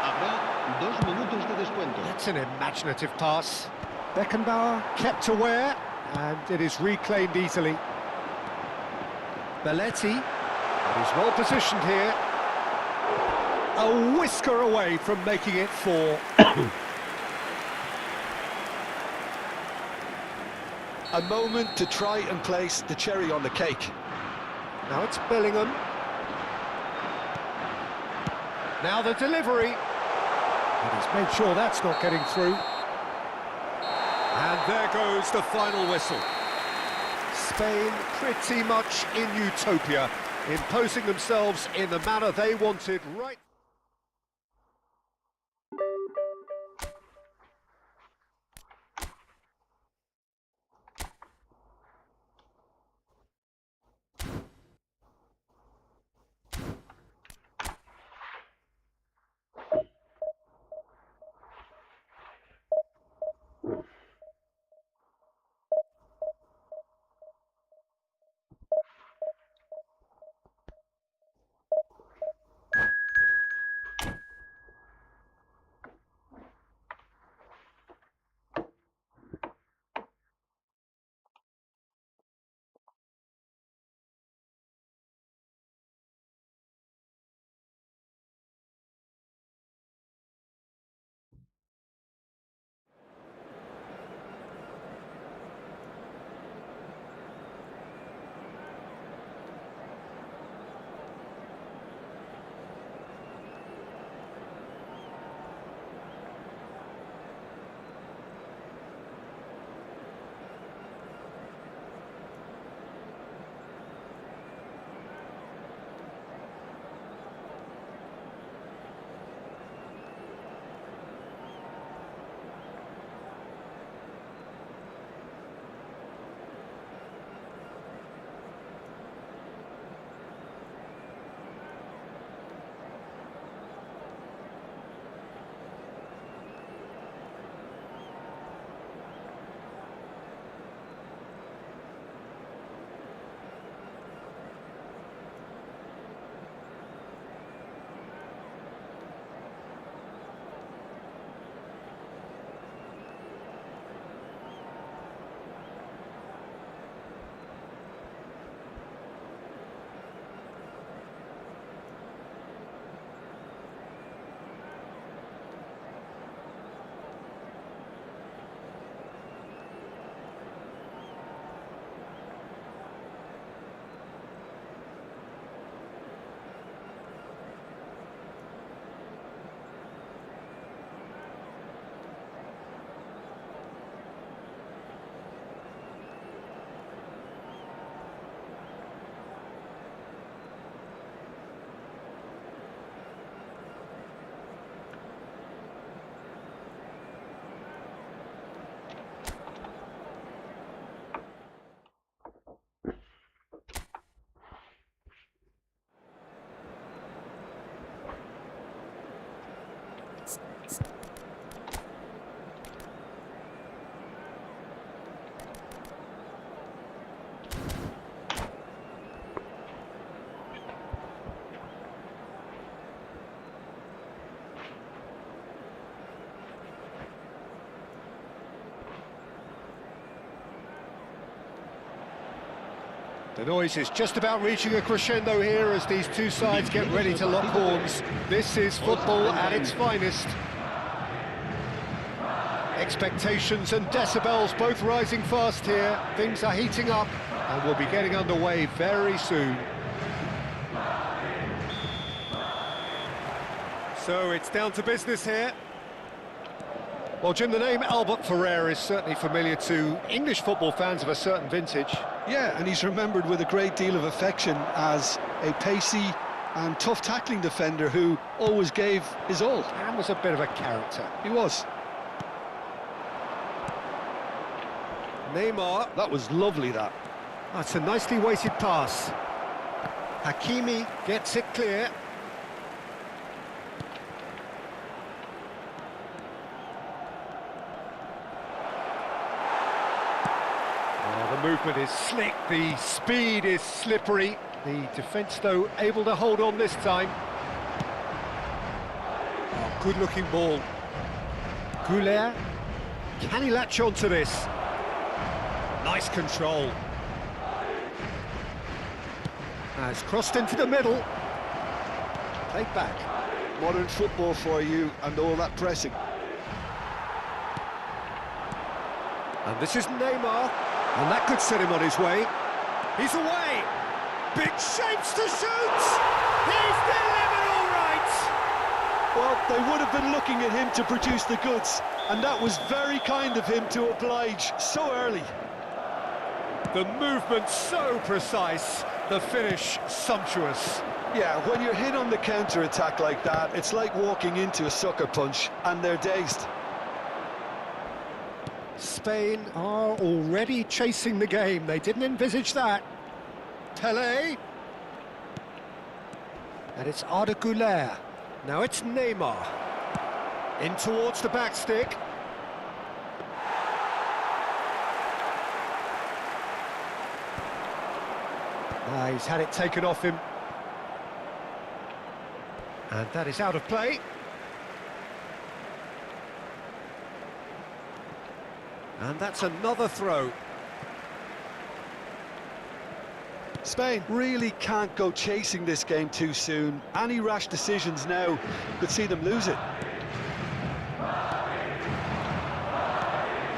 Habrá 2 minutos de descuento. That's an imaginative pass. Beckenbauer kept aware, and it is reclaimed easily. Belletti, he's well positioned here. A whisker away from making it 4. A moment to try and place the cherry on the cake. Now it's Bellingham. Now the delivery. And he's made sure that's not getting through. And there goes the final whistle. Spain pretty much in utopia, imposing themselves in the manner they wanted right... The noise is just about reaching a crescendo here as these two sides get ready to lock horns. This is football at its finest. Expectations and decibels both rising fast here. Things are heating up and we'll be getting underway very soon. So it's down to business here. Well, Jim, the name Albert Ferrer is certainly familiar to English football fans of a certain vintage. Yeah, and he's remembered with a great deal of affection as a pacey and tough tackling defender who always gave his all. And was a bit of a character. He was. Neymar. That was lovely, that. That's a nicely weighted pass. Hakimi gets it clear. The movement is slick, the speed is slippery. The defence, though, able to hold on this time. Oh, good-looking ball. Goulet, can he latch on to this? Nice control. Has crossed into the middle. Take back. Modern football for you and all that pressing. And this is Neymar. And that could set him on his way. He's away. Big shapes to shoot. He's delivered all right. Well, they would have been looking at him to produce the goods, and that was very kind of him to oblige so early. The movement so precise, the finish sumptuous. Yeah, when you're hit on the counter-attack like that, it's like walking into a sucker punch, and they're dazed. Spain are already chasing the game. They didn't envisage that. Pelé. And it's Arda Güler. Now it's Neymar. In towards the back stick. He's had it taken off him. And that is out of play. And that's another throw. Spain really can't go chasing this game too soon. Any rash decisions now could see them lose it.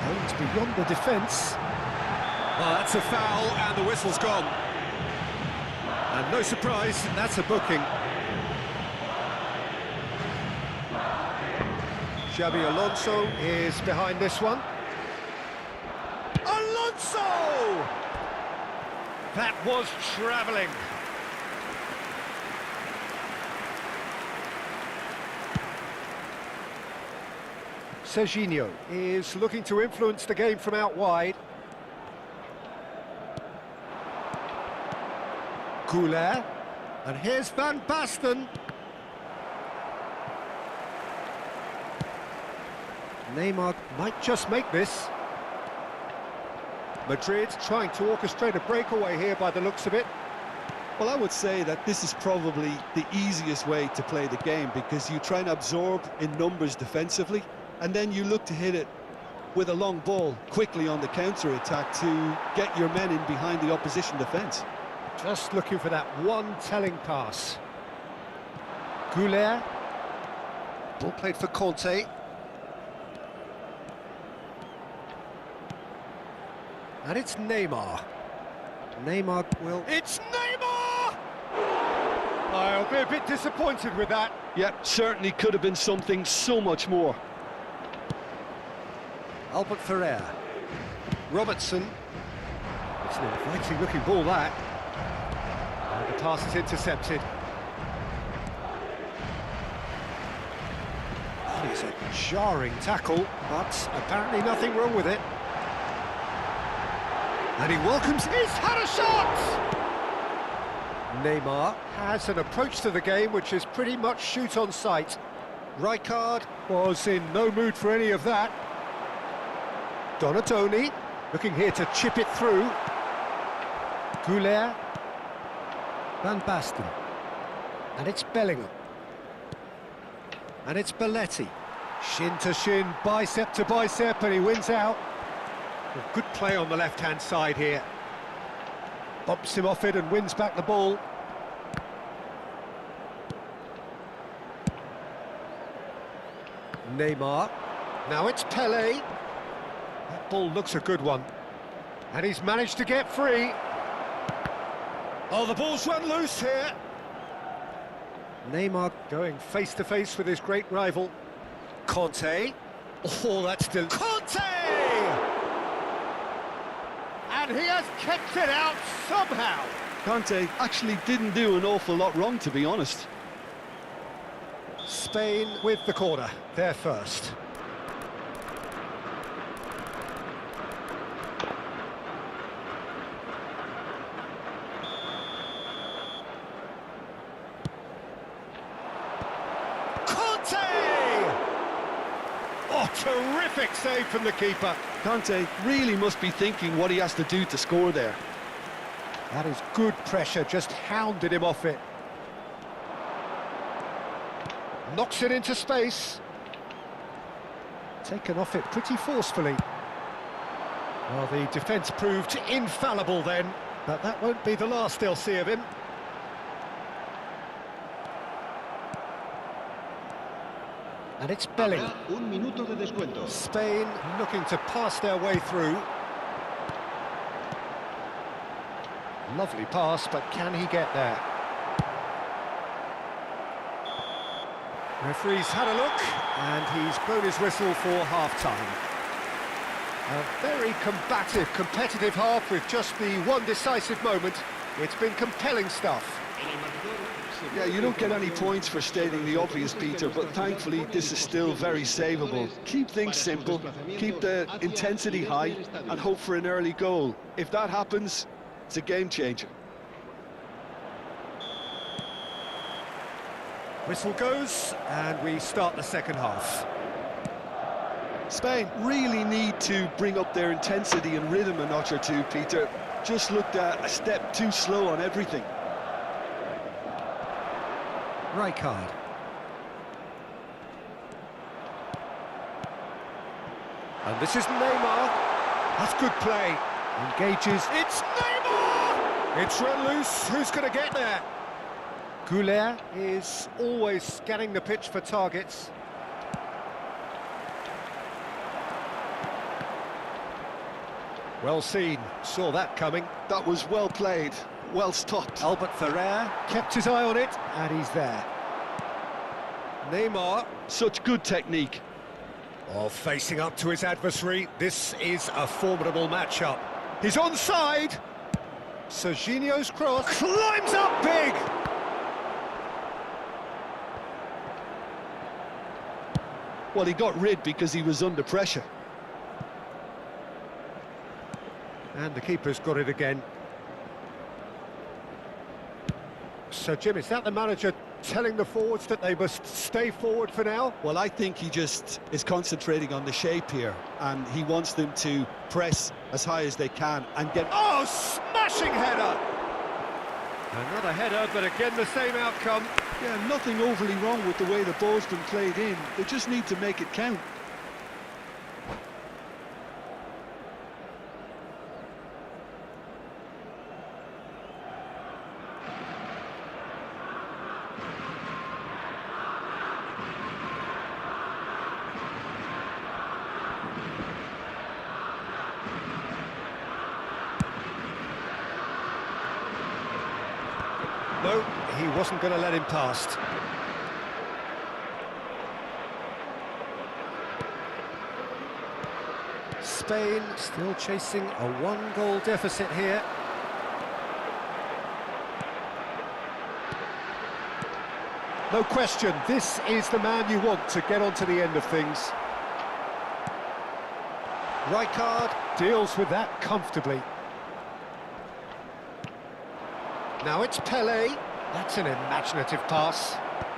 And beyond the defence. Well, that's a foul and the whistle's gone. And no surprise, that's a booking. Xabi Alonso is behind this one. Alonso! That was travelling. Serginho is looking to influence the game from out wide. Goulet, and here's Van Basten. Neymar might just make this. Madrid trying to orchestrate a breakaway here by the looks of it. Well, I would say that this is probably the easiest way to play the game because you try and absorb in numbers defensively and then you look to hit it with a long ball quickly on the counter-attack to get your men in behind the opposition defence. Just looking for that one telling pass. Goulet. Ball played for Conte. And it's Neymar. Neymar will... It's Neymar! I'll be a bit disappointed with that. Yeah, certainly could have been something so much more. Albert Ferrer. Robertson. It's an inviting looking ball, that. And the pass is intercepted. Oh, it's a jarring tackle, but apparently nothing wrong with it. And he welcomes, he's had a shot! Neymar has an approach to the game which is pretty much shoot on sight. Rijkaard was in no mood for any of that. Donatoni looking here to chip it through. Goulet. Van Basten. And it's Bellingham. And it's Belletti. Shin to shin, bicep to bicep, and he wins out. Well, good play on the left-hand side here. Bumps him off it and wins back the ball. Neymar. Now it's Pele. That ball looks a good one. And he's managed to get free. Oh, the ball's run loose here. Neymar going face-to-face with his great rival. Conte. Oh, that's still... Conte! And he has kept it out somehow. Conte actually didn't do an awful lot wrong, to be honest. Spain with the corner, they're first. Conte! Oh, terrific save from the keeper. Conte really must be thinking what he has to do to score there. That is good pressure, just hounded him off it. Knocks it into space. Taken off it pretty forcefully. Well, the defence proved infallible then, but that won't be the last they'll see of him. And it's Bellingham. Un minuto de descuento. Spain looking to pass their way through. Lovely pass, but can he get there? Referee's had a look, and he's blown his whistle for half-time. A very combative, competitive half with just the one decisive moment. It's been compelling stuff. Yeah, you don't get any points for stating the obvious, Peter, but thankfully this is still very savable. Keep things simple, keep the intensity high, and hope for an early goal. If that happens, it's a game changer. Whistle goes, and we start the second half. Spain really need to bring up their intensity and rhythm a notch or two, Peter. Just looked a step too slow on everything. Rijkaard. And this is Neymar. That's good play. Engages. It's Neymar! It's run loose. Who's going to get there? Goulet is always scanning the pitch for targets. Well seen. Saw that coming. That was well played, well stopped. Albert Ferrer kept his eye on it, and he's there. Neymar. Such good technique. Oh, facing up to his adversary. This is a formidable matchup. He's onside. Serginho's cross climbs up big. Well, he got rid because he was under pressure. And the keeper's got it again. So, Jim, is that the manager telling the forwards that they must stay forward for now? Well, I think he just is concentrating on the shape here, and he wants them to press as high as they can and get... Oh, smashing header! Another header, but again the same outcome. Yeah, nothing overly wrong with the way the ball's been played in. They just need to make it count. No, he wasn't going to let him past. Spain still chasing a one-goal deficit here. No question, this is the man you want to get onto the end of things. Rijkaard deals with that comfortably. Now it's Pele. That's an imaginative pass.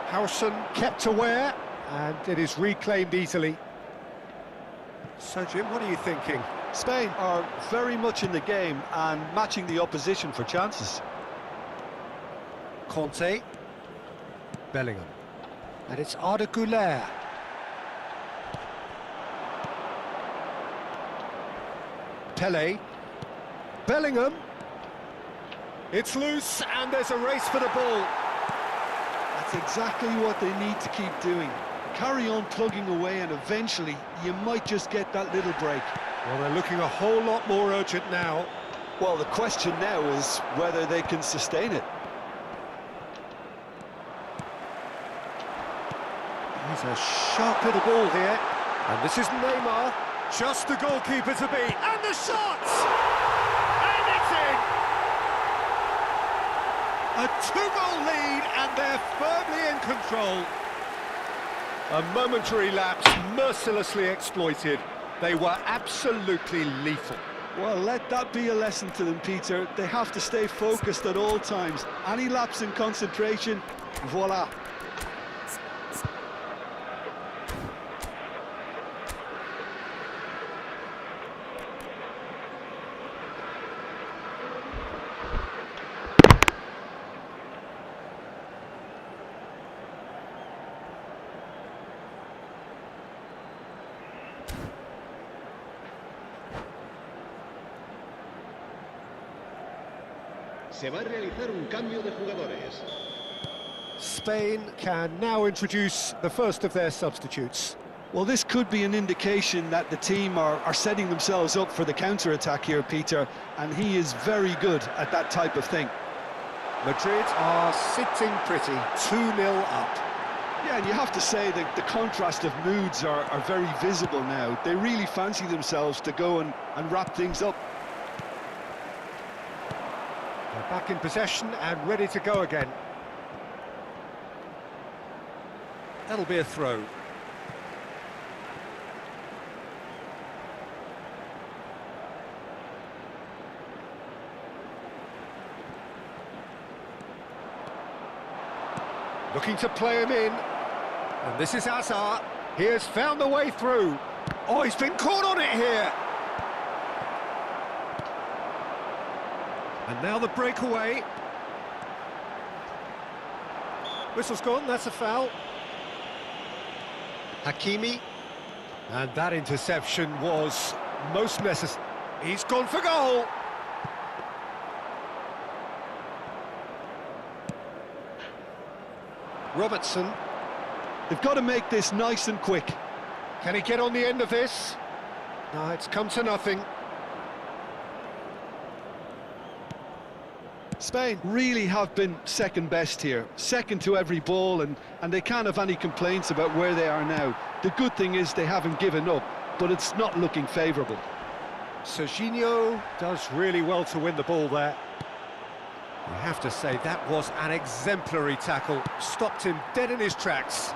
Howson kept aware, and it is reclaimed easily. So, Jim, what are you thinking? Spain are very much in the game and matching the opposition for chances. Conte. Bellingham. And it's Arda Güler. Pele. Bellingham. It's loose, and there's a race for the ball. That's exactly what they need to keep doing. Carry on plugging away, and eventually you might just get that little break. Well, they're looking a whole lot more urgent now. Well, the question now is whether they can sustain it. He's a sharp little ball here. And this is Neymar. Just the goalkeeper to beat. And the shot! And it's in! A 2-goal lead, and they're firmly in control. A momentary lapse, mercilessly exploited. They were absolutely lethal. Well, let that be a lesson to them, Peter. They have to stay focused at all times. Any lapse in concentration, voila. Se va a realizar un cambio de jugadores. Spain can now introduce the first of their substitutes. Well, this could be an indication that the team are setting themselves up for the counter-attack here, Peter, and he is very good at that type of thing. Madrid are sitting pretty, 2-0 up. Yeah, and you have to say that the contrast of moods are very visible now. They really fancy themselves to go and wrap things up. They're back in possession and ready to go again. That'll be a throw. Looking to play him in. And this is Hazard. He has found the way through. Oh, he's been caught on it here. And now the breakaway. Whistle's gone, that's a foul. Hakimi. And that interception was most necessary. He's gone for goal. Robertson. They've got to make this nice and quick. Can he get on the end of this? No, it's come to nothing. Spain really have been second best here, second to every ball, and they can't have any complaints about where they are now. The good thing is they haven't given up, but it's not looking favourable. Serginho does really well to win the ball there. You have to say that was an exemplary tackle, stopped him dead in his tracks.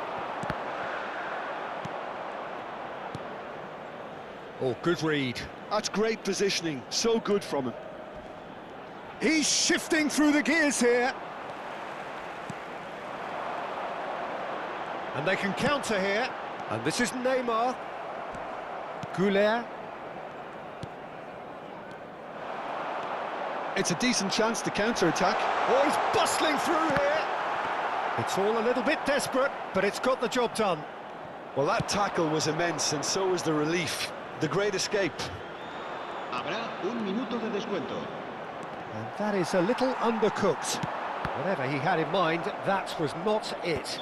Oh, good read. That's great positioning, so good from him. He's shifting through the gears here. And they can counter here. And this is Neymar. Goulet. It's a decent chance to counter-attack. Oh, he's bustling through here. It's all a little bit desperate, but it's got the job done. Well, that tackle was immense, and so was the relief. The great escape. Habrá un minuto de descuento. And that is a little undercooked. Whatever he had in mind, that was not it.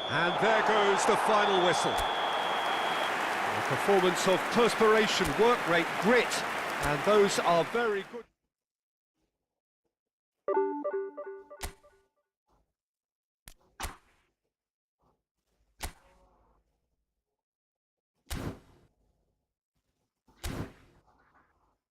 And there goes the final whistle. A performance of perspiration, work rate, grit, and those are very good.